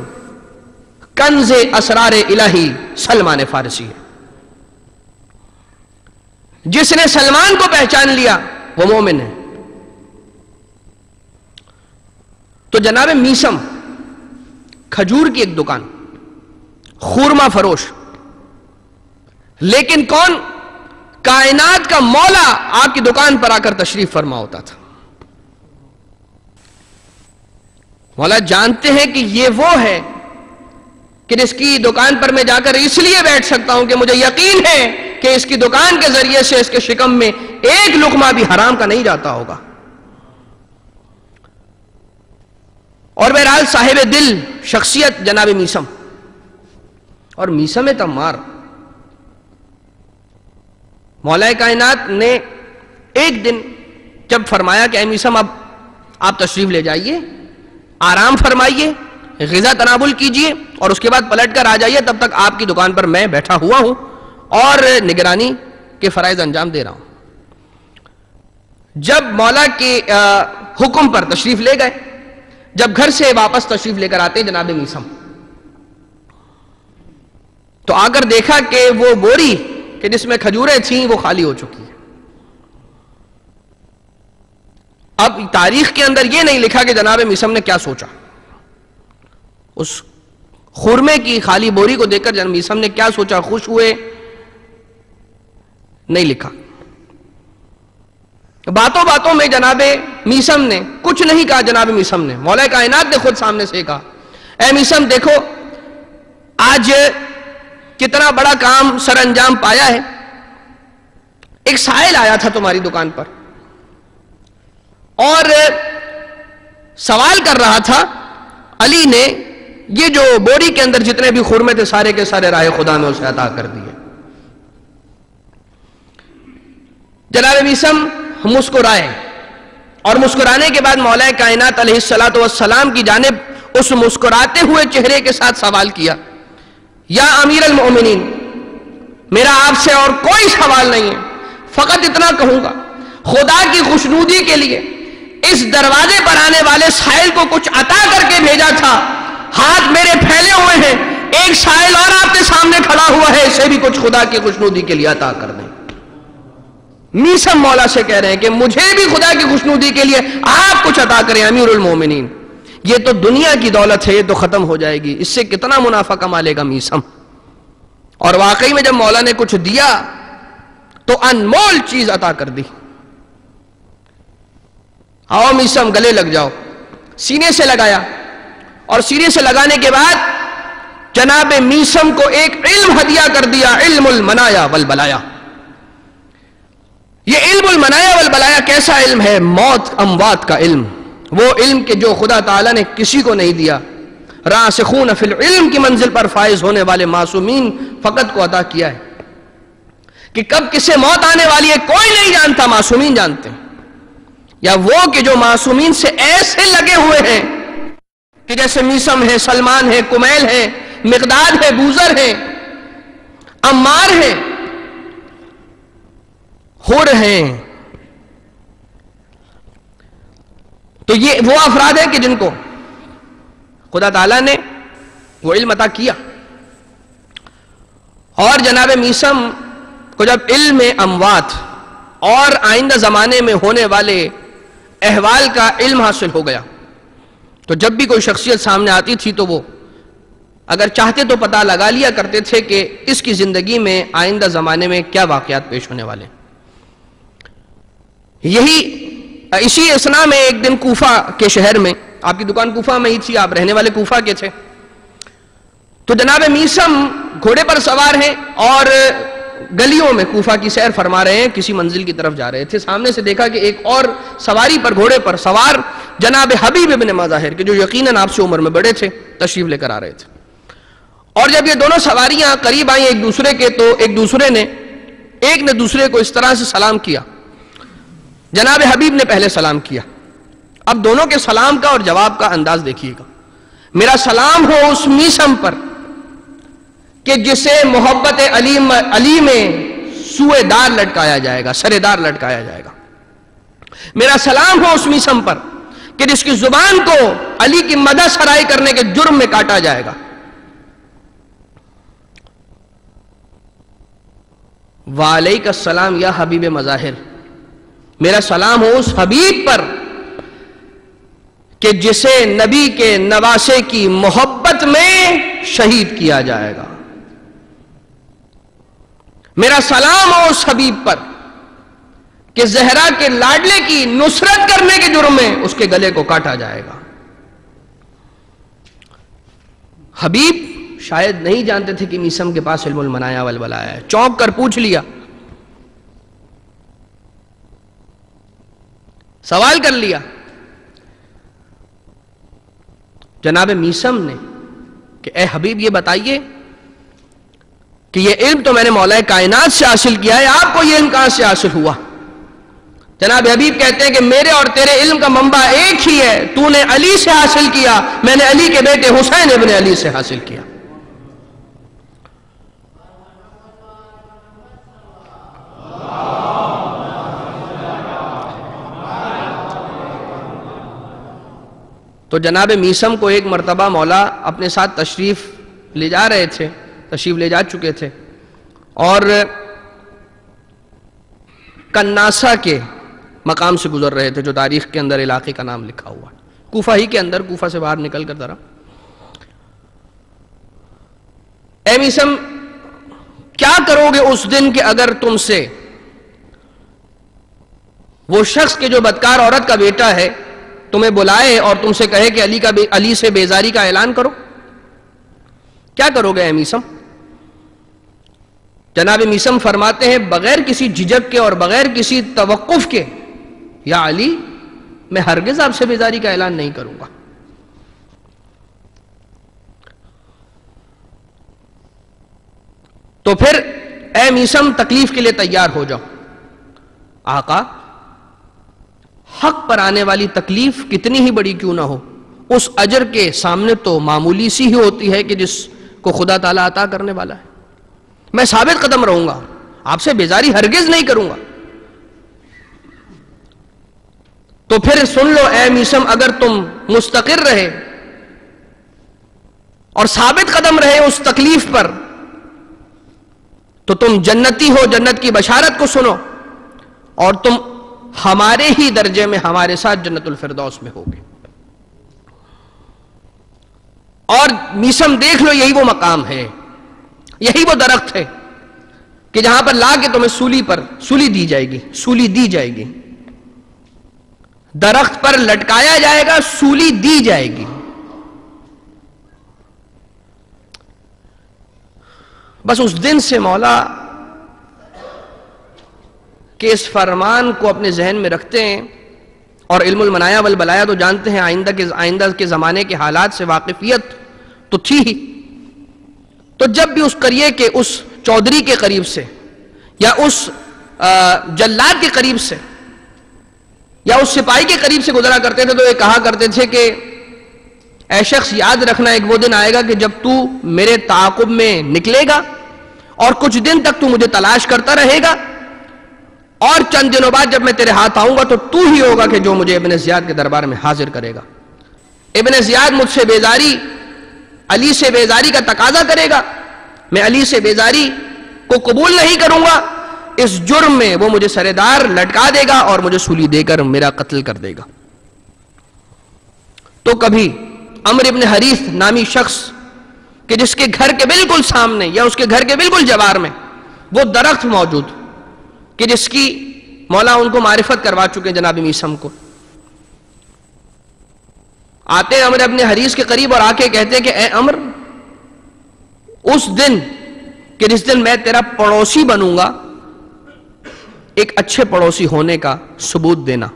کنز اسرار الہی سلمان فارسی ہے. جس نے سلمان کو پہچان لیا وہ مومن ہے. تو جناب میثم کھجور کی ایک دکان، خورما فروش، لیکن کون؟ کائنات کا مولا آپ کی دکان پر آ کر تشریف فرما ہوتا تھا. مولا جانتے ہیں کہ یہ وہ ہے کہ جس کی دکان پر میں جا کر اس لیے بیٹھ سکتا ہوں کہ مجھے یقین ہے کہ اس کی دکان کے ذریعے سے اس کے شکم میں ایک لقمہ بھی حرام کا نہیں جاتا ہوگا. اور بہرحال صاحب دل شخصیت جناب میثم. اور میثم تمار، مولا کائنات نے ایک دن جب فرمایا کہ اے میثم اب آپ تشریف لے جائیے، آرام فرمائیے، غذا تناول کیجئے اور اس کے بعد پلٹ کر آ جائیے، تب تک آپ کی دکان پر میں بیٹھا ہوا ہوں اور نگرانی کے فرائض انجام دے رہا ہوں. جب مولا کے حکم پر تشریف لے گئے، جب گھر سے واپس تشریف لے کر آتے جناب میثم، تو آ کر دیکھا کہ وہ بوری کہ جس میں کھجوریں تھیں وہ خالی ہو چکی ہے. اب تاریخ کے اندر یہ نہیں لکھا کہ جناب میثم نے کیا سوچا. اس خورمے کی خالی بوری کو دیکھ کر جناب میثم نے کیا سوچا، خوش ہوئے، نہیں لکھا. باتوں باتوں میں جناب میثم نے کچھ نہیں کہا. جناب میثم نے، مولا کائنات نے خود سامنے سے کہا، اے میثم دیکھو آج کتنا بڑا کام سر انجام پایا ہے. ایک سائل آیا تھا تمہاری دکان پر اور سوال کر رہا تھا، علی نے یہ جو بوری کے اندر جتنے بھی خورمے تھے سارے کے سارے راہ خدا میں اسے عطا کر دیے. جناب میثم مسکرائے اور مسکرانے کے بعد مولا کائنات علیہ السلام کی جانب اس مسکراتے ہوئے چہرے کے ساتھ سوال کیا، یا امیر المؤمنین، میرا آپ سے اور کوئی سوال نہیں ہے، فقط اتنا کہوں گا خدا کی خوشنودی کے لیے اس دروازے پر آنے والے سائل کو کچھ عطا کر کے بھیجا تھا. ہاتھ میرے پھیلے ہوئے ہیں، ایک سائل اور آپ کے سامنے کھڑا ہوا ہے، اسے بھی کچھ خدا کی خوشنودی کے لیے عطا کر دیں. میثم مولا سے کہہ رہے ہیں کہ مجھے بھی خدا کی خوشنودی کے لیے آپ کچھ عطا کریں امیر المومنین. یہ تو دنیا کی دولت ہے، یہ تو ختم ہو جائے گی، اس سے کتنا منافع کما لے گا میثم. اور واقعی میں جب مولا نے کچھ دیا تو انمول چیز عطا کر دی. آؤ میثم گلے لگ جاؤ. سینے سے لگایا اور سینے سے لگانے کے بعد جناب میثم کو ایک علم ہدیہ کر دیا، علم المنایا والبلایا. یہ علم المنایا والبلایا کیسا علم ہے؟ موت اموات کا علم، وہ علم کہ جو خدا تعالیٰ نے کسی کو نہیں دیا. راسخون فی العلم کی منزل پر فائز ہونے والے معصومین فقط کو عطا کیا ہے. کہ کب کسے موت آنے والی ہے کوئی نہیں جانتا، معصومین جانتے ہیں. یا وہ کہ جو معصومین سے ایسے لگے ہوئے ہیں کہ جیسے میثم ہے، سلمان ہے، کمیل ہے، مقداد ہے، بوزر ہیں، عمار ہیں، حر ہیں. تو یہ وہ افراد ہیں کہ جن کو خدا تعالیٰ نے وہ علم عطا کیا. اور جناب میثم کو جب علم اموات اور آئندہ زمانے میں ہونے والے احوال کا علم حاصل ہو گیا تو جب بھی کوئی شخصیت سامنے آتی تھی تو وہ اگر چاہتے تو پتہ لگا لیا کرتے تھے کہ اس کی زندگی میں آئندہ زمانے میں کیا واقعات پیش ہونے والے. اسی اسنا میں ایک دن کوفہ کے شہر میں، آپ کی دکان کوفہ میں ہی تھی، آپ رہنے والے کوفہ کے تھے، تو جناب میثم گھوڑے پر سوار ہیں اور گلیوں میں کوفہ کی سیر فرما رہے ہیں، کسی منزل کی طرف جا رہے تھے. سامنے سے دیکھا کہ ایک اور سواری پر گھوڑے پر سوار جناب حبیب ابن مظاہر کے جو یقیناً آپ سے عمر میں بڑے تھے تشریف لے کر آ رہے تھے. اور جب یہ دونوں سواریاں قریب آئیں ایک دوسرے کے تو ایک نے دوسرے کو اس طرح سے سلام کیا. جناب حبیب نے پہلے سلام کیا. اب دونوں کے سلام کا اور جواب کا انداز دیکھیے گا. میرا سلام ہو اس میثم پر کہ جسے محبت علی میں سوئے دار لٹکایا جائے گا، سرے دار لٹکایا جائے گا. میرا سلام ہو اس میثم پر کہ جس کی زبان کو علی کی مدح سرائی کرنے کے جرم میں کاٹا جائے گا. وعلیک السلام یا حبیب مظاہر، میرا سلام ہو اس حبیب پر کہ جسے نبی کے نواسے کی محبت میں شہید کیا جائے گا. میرا سلام ہو اس حبیب پر کہ زہرا کے لاڈلے کی نصرت کرنے کے جرم میں اس کے گلے کو کاٹا جائے گا. حبیب شاید نہیں جانتے تھے کہ میثم کے پاس علم المنایا والولایا ہے. چونک کر پوچھ لیا، سوال کر لیا. جناب میثم نے کہ اے حبیب یہ بتائیے کہ یہ علم تو میں نے مولا کائنات سے حاصل کیا ہے، آپ کو یہ علم کہاں سے حاصل ہوا؟ جناب حبیب کہتے ہیں کہ میرے اور تیرے علم کا منبع ایک ہی ہے. تو نے علی سے حاصل کیا، میں نے علی کے بیٹے حسین ابن علی سے حاصل کیا. تو جناب میثم کو ایک مرتبہ مولا اپنے ساتھ تشریف لے جا چکے تھے اور کناسا کے مقام سے گزر رہے تھے جو تاریخ کے اندر علاقے کا نام لکھا ہوا ہے. کوفہ ہی کے اندر، کوفہ سے باہر نکل کر ذرا. اے میثم کیا کرو گے اس دن کہ اگر تم سے وہ شخص کے جو بدکار عورت کا بیٹا ہے تمہیں بلائے اور تم سے کہے کہ علی سے بیزاری کا اعلان کرو، کیا کرو گے اے میثم؟ جناب میثم فرماتے ہیں بغیر کسی جھجک کے اور بغیر کسی توقف کے، یا علی میں ہرگز آپ سے بیزاری کا اعلان نہیں کروں گا. تو پھر اے میثم تکلیف کے لیے تیار ہو جاؤ. آقا حق پر آنے والی تکلیف کتنی ہی بڑی کیوں نہ ہو، اس اجر کے سامنے تو معمولی سی ہی ہوتی ہے کہ جس کو خدا تعالیٰ عطا کرنے والا ہے. میں ثابت قدم رہوں گا، آپ سے بیزاری ہرگز نہیں کروں گا. تو پھر سن لو اے میثم، اگر تم مستقر رہے اور ثابت قدم رہے اس تکلیف پر تو تم جنتی ہو، جنت کی بشارت کو سنو اور تم ہمارے ہی درجے میں ہمارے ساتھ جنت الفردوس میں ہوگے. اور میثم دیکھ لو یہی وہ مقام ہے، یہی وہ درخت ہے کہ جہاں پر لا کے تمہیں سولی دی جائے گی، درخت پر لٹکایا جائے گا، سولی دی جائے گی. بس اس دن سے مولا کہ اس فرمان کو اپنے ذہن میں رکھتے ہیں اور علم المنایا والبلایا تو جانتے ہیں، آئندہ کے زمانے کے حالات سے واقفیت تو تھی ہی. تو جب بھی اس قریے کے اس چودھری کے قریب سے یا اس جلاد کے قریب سے یا اس سپاہی کے قریب سے گزرا کرتے تھے تو یہ کہا کرتے تھے کہ اے شخص یاد رکھنا ایک وہ دن آئے گا کہ جب تو میرے تعاقب میں نکلے گا اور کچھ دن تک تو مجھے تلاش کرتا رہے گا، اور چند دنوں بعد جب میں تیرے ہاتھ آؤں گا تو ہی ہوگا کہ جو مجھے ابن زیاد کے دربار میں حاضر کرے گا۔ ابن زیاد مجھ سے بیزاری، علی سے بیزاری کا تقاضا کرے گا، میں علی سے بیزاری کو قبول نہیں کروں گا، اس جرم میں وہ مجھے سردار لٹکا دے گا اور مجھے سولی دے کر میرا قتل کر دے گا۔ تو کبھی عمرو ابن حریث نامی شخص کہ جس کے گھر کے بالکل سامنے یا اس کے گھر کے بالکل جوار میں وہ درخت موجود کہ جس کی مولا ان کو معرفت کروا چکے جناب میثم کو، آتے ہیں عمرو ابن حریث کے قریب اور آ کے کہتے ہیں کہ اے عمرو، اس دن کہ جس دن میں تیرا پڑوسی بنوں گا ایک اچھے پڑوسی ہونے کا ثبوت دینا۔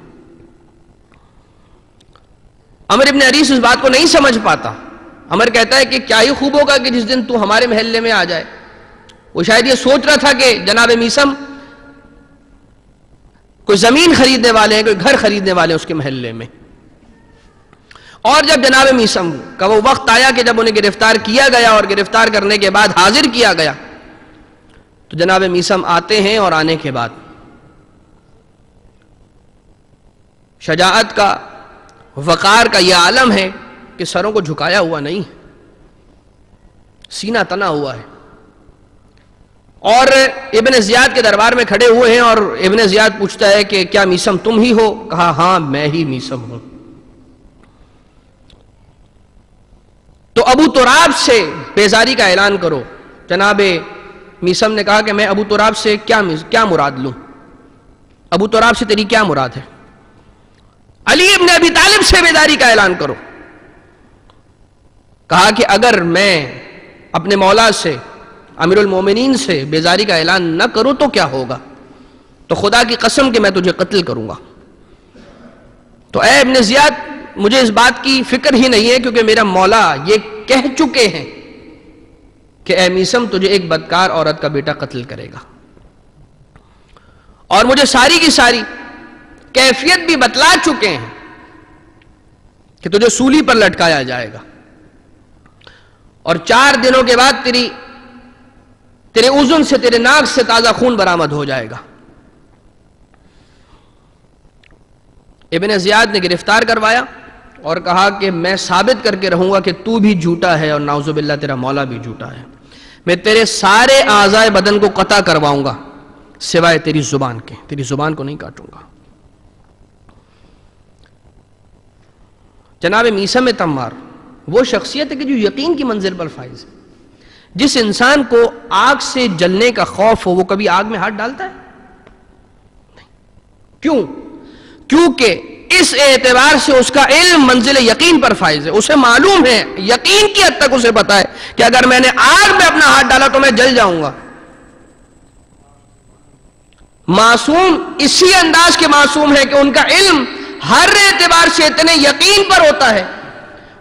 عمرو ابن حریث اس بات کو نہیں سمجھ پاتا۔ عمر کہتا ہے کہ کیا ہی خوب ہوگا کہ جس دن تو ہمارے محلے میں آ جائے۔ وہ شاید یہ سوچ رہا تھا کہ جناب میثم کوئی زمین خریدنے والے ہیں، کوئی گھر خریدنے والے ہیں اس کے محلے میں۔ اور جب جناب میثم کا وہ وقت آیا کہ جب انہیں گرفتار کیا گیا اور گرفتار کرنے کے بعد حاضر کیا گیا، تو جناب میثم آتے ہیں اور آنے کے بعد شجاعت کا، وقار کا یہ عالم ہے کہ سروں کو جھکایا ہوا نہیں، سینہ تنا ہوا ہے، اور ابن زیاد کے دربار میں کھڑے ہوئے ہیں اور ابن زیاد پوچھتا ہے کہ کیا میثم تم ہی ہو؟ کہا ہاں میں ہی میثم ہوں۔ تو ابو تراب سے بیزاری کا اعلان کرو۔ جناب میثم نے کہا کہ میں ابو تراب سے کیا مراد لوں؟ ابو تراب سے تیری کیا مراد ہے؟ علی ابن ابی طالب سے بیداری کا اعلان کرو۔ کہا کہ اگر میں اپنے مولا سے، امیر المومنین سے بیزاری کا اعلان نہ کروں تو کیا ہوگا؟ تو خدا کی قسم کہ میں تجھے قتل کروں گا۔ تو اے ابن زیاد، مجھے اس بات کی فکر ہی نہیں ہے کیونکہ میرا مولا یہ کہہ چکے ہیں کہ اے میثم تجھے ایک بدکار عورت کا بیٹا قتل کرے گا، اور مجھے ساری کی ساری کیفیت بھی بتلا چکے ہیں کہ تجھے سولی پر لٹکایا جائے گا، اور 4 دنوں کے بعد تیرے اذن سے، تیرے ناک سے تازہ خون برآمد ہو جائے گا۔ ابن زیاد نے گرفتار کروایا اور کہا کہ میں ثابت کر کے رہوں گا کہ تو بھی جھوٹا ہے اور نعوذ باللہ تیرا مولا بھی جھوٹا ہے، میں تیرے سارے اعضائے بدن کو قطع کرواؤں گا سوائے تیری زبان کے، تیری زبان کو نہیں کاٹوں گا۔ جناب میثم تمار وہ شخصیت ہے کہ جو یقین کی منزل پر فائز ہے۔ جس انسان کو آگ سے جلنے کا خوف ہو وہ کبھی آگ میں ہاتھ ڈالتا ہے؟ نہیں۔ کیوں؟ کیونکہ اس اعتبار سے اس کا علم منزل یقین پر فائز ہے، اسے معلوم ہے، یقین کی حد تک اسے پتا ہے کہ اگر میں نے آگ میں اپنا ہاتھ ڈالا تو میں جل جاؤں گا۔ معصوم اسی انداز کے معصوم ہے کہ ان کا علم ہر اعتبار سے اتنے یقین پر ہوتا ہے،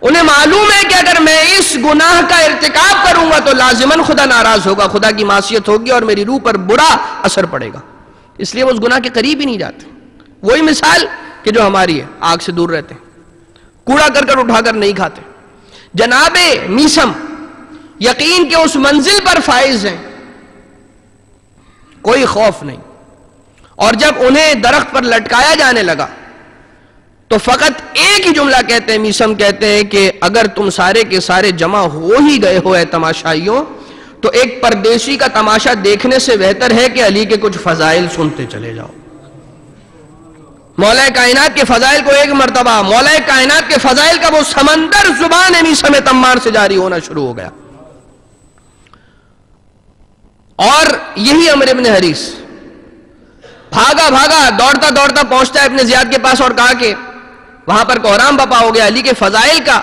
انہیں معلوم ہے کہ اگر میں اس گناہ کا ارتکاب کروں گا تو لازماً خدا ناراض ہوگا، خدا کی معصیت ہوگی اور میری روح پر برا اثر پڑے گا، اس لیے وہ اس گناہ کے قریب ہی نہیں جاتے۔ وہی مثال کہ جو ہماری ہے، آگ سے دور رہتے ہیں، کوڑا کرکٹ اٹھا کر نہیں کھاتے۔ جناب میثم یقین کے اس منزل پر فائز ہیں، کوئی خوف نہیں، اور جب انہیں درخت پر لٹکایا جانے لگا تو فقط ایک ہی جملہ کہتے ہیں، میثم کہتے ہیں کہ اگر تم سارے کے سارے جمع ہو ہی گئے ہو اے تماشائیوں تو ایک پردیسی کا تماشا دیکھنے سے بہتر ہے کہ علی کے کچھ فضائل سنتے چلے جاؤ۔ مولا کائنات کے فضائل کو ایک مرتبہ، مولا کائنات کے فضائل کا وہ سمندر زبان میثم تمار سے جاری ہونا شروع ہو گیا، اور یہی عمرو ابن حریث بھاگا دوڑتا دوڑتا پہنچتا ہے ابن زیاد کے پاس اور کہا کہ وہاں پر کوہرام بپا ہو گیا، علی کے فضائل کا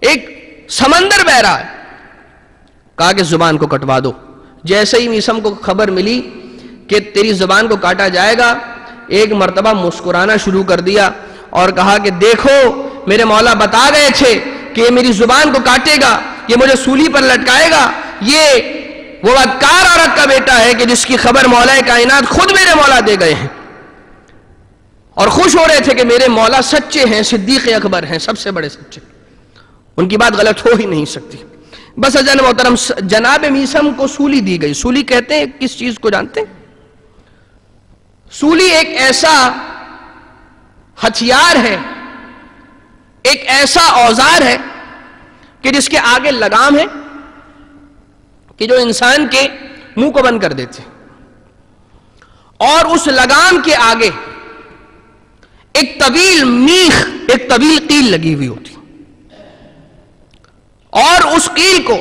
ایک سمندر بہ رہا ہے۔ کہا کہ زبان کو کٹوا دو۔ جیسے ہی میثم کو خبر ملی کہ تیری زبان کو کاٹا جائے گا، ایک مرتبہ مسکرانا شروع کر دیا اور کہا کہ دیکھو میرے مولا بتا گئے تھے کہ یہ میری زبان کو کاٹے گا، یہ مجھے سولی پر لٹکائے گا، یہ وہ بدکار عورت کا بیٹا ہے کہ جس کی خبر مولا کائنات خود میرے مولا دے گئے ہیں، اور خوش ہو رہے تھے کہ میرے مولا سچے ہیں، صدیق اکبر ہیں، سب سے بڑے سچے، ان کی بات غلط ہو ہی نہیں سکتی۔ بس عزیزان محترم، جناب میثم کو سولی دی گئی۔ سولی کہتے ہیں کس چیز کو جانتے ہیں؟ سولی ایک ایسا ہتھیار ہے، ایک ایسا اوزار ہے کہ جس کے آگے لگام ہے کہ جو انسان کے منہ کو بند کر دیتے، اور اس لگام کے آگے ایک طویل میخ، ایک طویل قیل لگی ہوئی ہوتی، اور اس قیل کو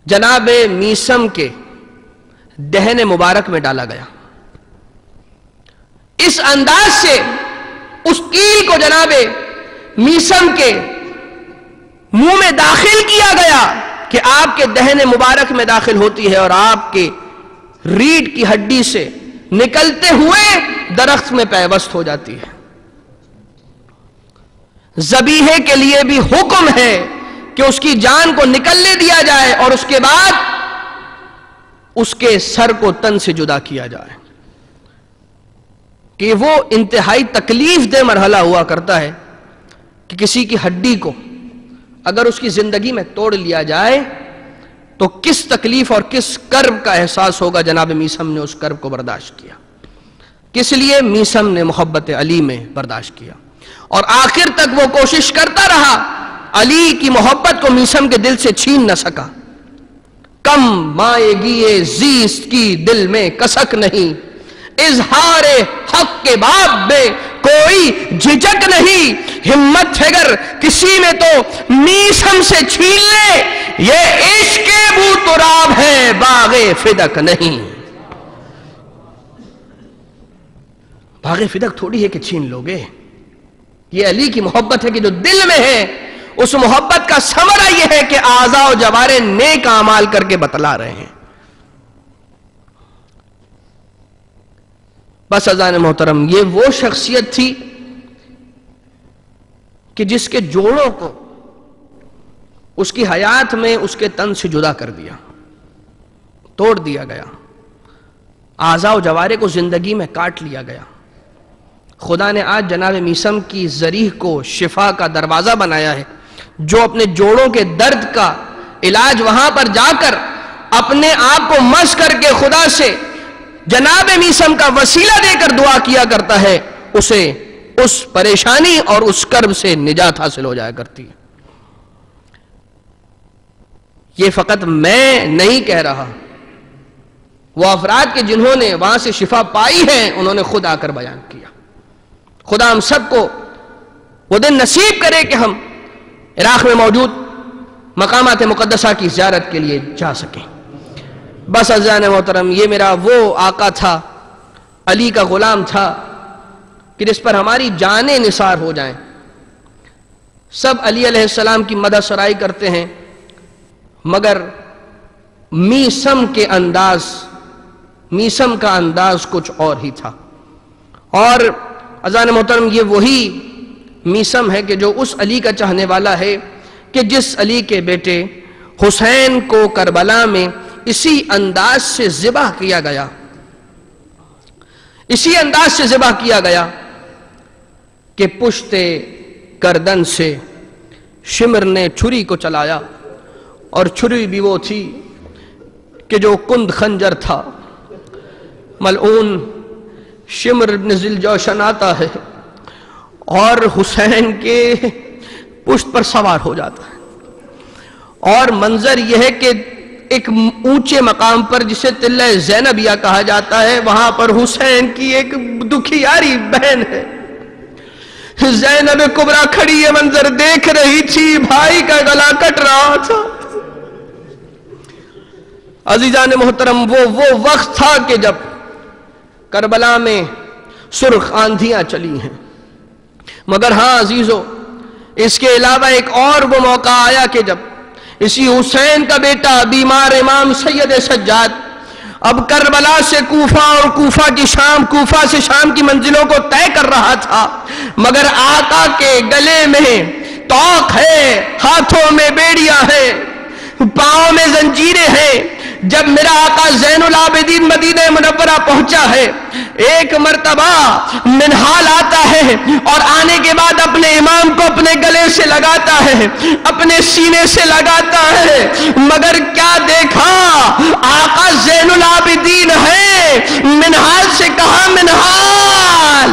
جناب میثم کے دہن مبارک میں ڈالا گیا۔ اس انداز سے اس قیل کو جناب میثم کے منہ میں داخل کیا گیا کہ آپ کے دہن مبارک میں داخل ہوتی ہے اور آپ کے ریڑھ کی ہڈی سے نکلتے ہوئے درخت میں پیوست ہو جاتی ہے۔ ذبیحے کے لیے بھی حکم ہے کہ اس کی جان کو نکلنے دیا جائے اور اس کے بعد اس کے سر کو تن سے جدا کیا جائے، کہ وہ انتہائی تکلیف دہ مرحلہ ہوا کرتا ہے کہ کسی کی ہڈی کو اگر اس کی زندگی میں توڑ لیا جائے تو کس تکلیف اور کس کرب کا احساس ہوگا۔ جناب میثم نے اس کرب کو برداشت کیا۔ کس لیے؟ میثم نے محبت علی میں برداشت کیا، اور آخر تک وہ کوشش کرتا رہا، علی کی محبت کو میثم کے دل سے چھین نہ سکا۔ کم مائے گی زیست کی دل میں کسک نہیں، اظہار حق کے باب میں کوئی جھجک نہیں، ہمت ہے گر کسی میں تو میثم سے چھین لے، یہ عشق بو تراب ہے باغ فدق نہیں۔ باغ فدق تھوڑی ہے کہ چھین لوگے، یہ علی کی محبت ہے کہ جو دل میں ہے۔ اس محبت کا ثمرہ یہ ہے کہ اعضاء و جوارح نیک اعمال کر کے بتلا رہے ہیں۔ بس عزیزان محترم، یہ وہ شخصیت تھی کہ جس کے جوڑوں کو اس کی حیات میں اس کے تن سے جدا کر دیا، توڑ دیا گیا، اعضاء و جوارح کو زندگی میں کاٹ لیا گیا۔ خدا نے آج جناب میثم کی ذریح کو شفا کا دروازہ بنایا ہے، جو اپنے جوڑوں کے درد کا علاج وہاں پر جا کر اپنے آپ کو مس کر کے خدا سے جناب میثم کا وسیلہ دے کر دعا کیا کرتا ہے، اسے اس پریشانی اور اس کرب سے نجات حاصل ہو جایا کرتی ہے۔ یہ فقط میں نہیں کہہ رہا، وہ افراد کے جنہوں نے وہاں سے شفا پائی ہے انہوں نے خود آ کر بیان کیا۔ خدا ہم سب کو وہ دن نصیب کرے کہ ہم عراق میں موجود مقامات مقدسہ کی زیارت کے لیے جا سکیں۔ بس عزیزان محترم، یہ میرا وہ آقا تھا، علی کا غلام تھا کہ جس پر ہماری جانیں نثار ہو جائیں۔ سب علی علیہ السلام کی مدح سرائی کرتے ہیں، مگر میثم کا انداز کچھ اور ہی تھا۔ اور عزیزان محترم، یہ وہی میثم ہے کہ جو اس علی کا چاہنے والا ہے کہ جس علی کے بیٹے حسین کو کربلا میں اسی انداز سے ذبح کیا گیا، اسی انداز سے ذبح کیا گیا کہ پشت گردن سے شمر نے چھری کو چلایا، اور چھری بھی وہ تھی کہ جو کند خنجر تھا۔ ملعون شمر بن ذوالجوشن آتا ہے اور حسین کے پشت پر سوار ہو جاتا ہے، اور منظر یہ ہے کہ ایک اونچے مقام پر جسے تلہ زینبیہ کہا جاتا ہے، وہاں پر حسین کی ایک دکھیاری بہن ہے، زینب کبریٰ کھڑی یہ منظر دیکھ رہی تھی، بھائی کا گلا کٹ رہا تھا۔ عزیزان محترم، وہ وقت تھا کہ جب کربلا میں سرخ آندھیاں چلی ہیں، مگر ہاں عزیزو، اس کے علاوہ ایک اور وہ موقع آیا کہ جب اسی حسین کا بیٹا بیمار امام سید سجاد اب کربلا سے کوفہ اور کوفہ سے شام کی منزلوں کو طے کر رہا تھا، مگر آقا کے گلے میں توق ہے، ہاتھوں میں بیڑیاں ہیں، پاؤں میں زنجیریں ہیں، جب میرا آقا زین العابدین مدینہ منورہ پہنچا ہے، ایک مرتبہ منحال آتا ہے اور آنے کے بعد اپنے امام کو اپنے گلے سے لگاتا ہے، اپنے سینے سے لگاتا ہے، مگر کیا دیکھا؟ آقا زین العابدین ہے۔ منحال سے کہا، منحال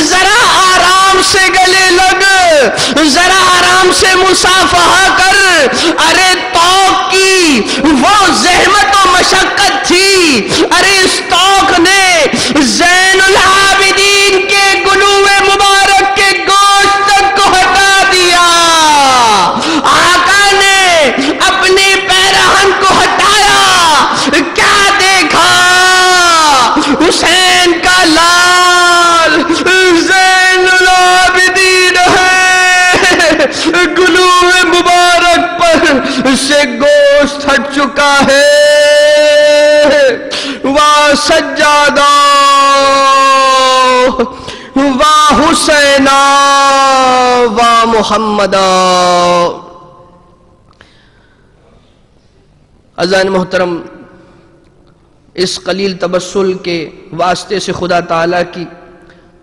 ذرا آرام سے گلے لگ، ذرا آرام سے مصافحہ کر۔ ارے توق کی وہ زحمت و مشقت تھی، ارے اس توق نے زین العابدین کے گلوے مبارک کے گوشت تک کو ہٹا دیا۔ آقا نے اپنی پیرہن کو ہٹایا، کیا دیکھا؟ حسین کا لال زین العابدین ہے، گلوے مبارک پر سے گوشت ہٹ چکا ہے۔ واہ سجادہ، واہ حسینہ، واہ محمدہ۔ عزیزان محترم، اس قلیل تبسل کے واسطے سے خدا تعالیٰ کی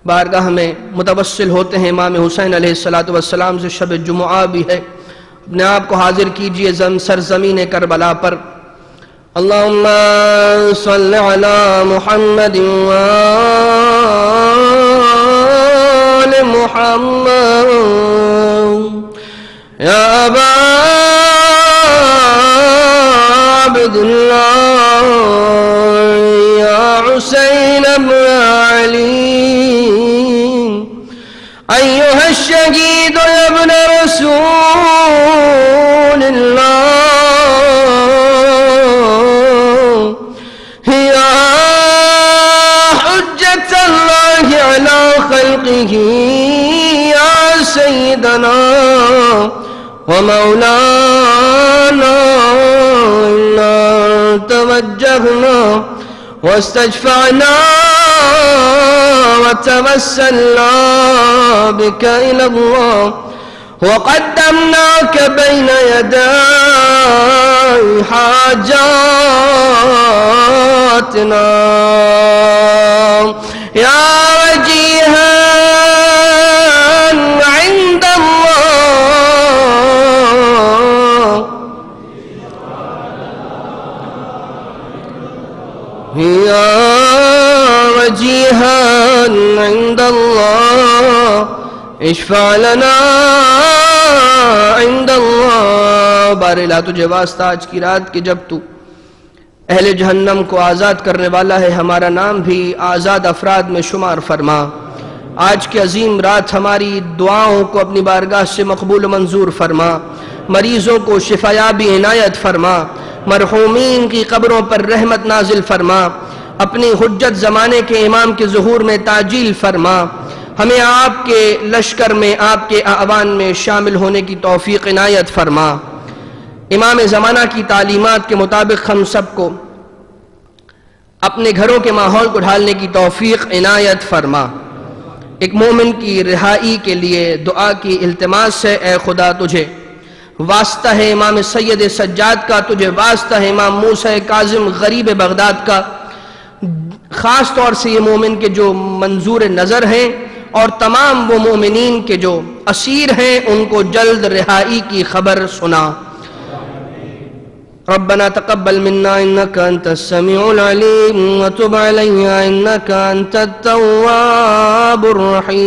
بارگاہ میں متوسل ہوتے ہیں۔ امام حسین علیہ السلام سے شب جمعہ بھی ہے، اپنے آپ کو حاضر کیجئے سرزمین کربلا پر۔ اللہم صل علی محمد وآل محمد یا ابا عبداللہ یا حسین ابن علی ایہا الشہید ابن رسول اللہ یا حجت اللہ علی خلقہ یا سیدنا ومولانا انا توجہنا واستشفعنا وتوسلنا بك إلى الله وقدمناك بين يدي حاجاتنا يا وجيها عند الله يا وجيها عند الله اشفع لنا عند اللہ۔ بار الہ تجھے واسطہ آج کی رات کہ جب تو اہل جہنم کو آزاد کرنے والا ہے، ہمارا نام بھی آزاد افراد میں شمار فرما۔ آج کی عظیم رات ہماری دعاؤں کو اپنی بارگاہ سے مقبول و منظور فرما، مریضوں کو شفایابی عنایت فرما، مرحومین کی قبروں پر رحمت نازل فرما، اپنی حجت زمانے کے امام کے ظہور میں تعجیل فرما، ہمیں آپ کے لشکر میں، آپ کے اعوان میں شامل ہونے کی توفیق عنایت فرما۔ امام زمانہ کی تعلیمات کے مطابق ہم سب کو اپنے گھروں کے ماحول کو ڈھالنے کی توفیق عنایت فرما۔ ایک مومن کی رہائی کے لیے دعا کی التماس ہے، اے خدا تجھے واسطہ ہے امام سید سجاد کا، تجھے واسطہ ہے امام موسیٰ کاظم غریب بغداد کا، خاص طور سے یہ مومن کے جو منظور نظر ہیں اور تمام وہ مومنین کے جو اسیر ہیں ان کو جلد رہائی کی خبر سنا۔ ربنا تقبل منا انك انت السميع العليم وتب علينا انك انت التواب الرحيم۔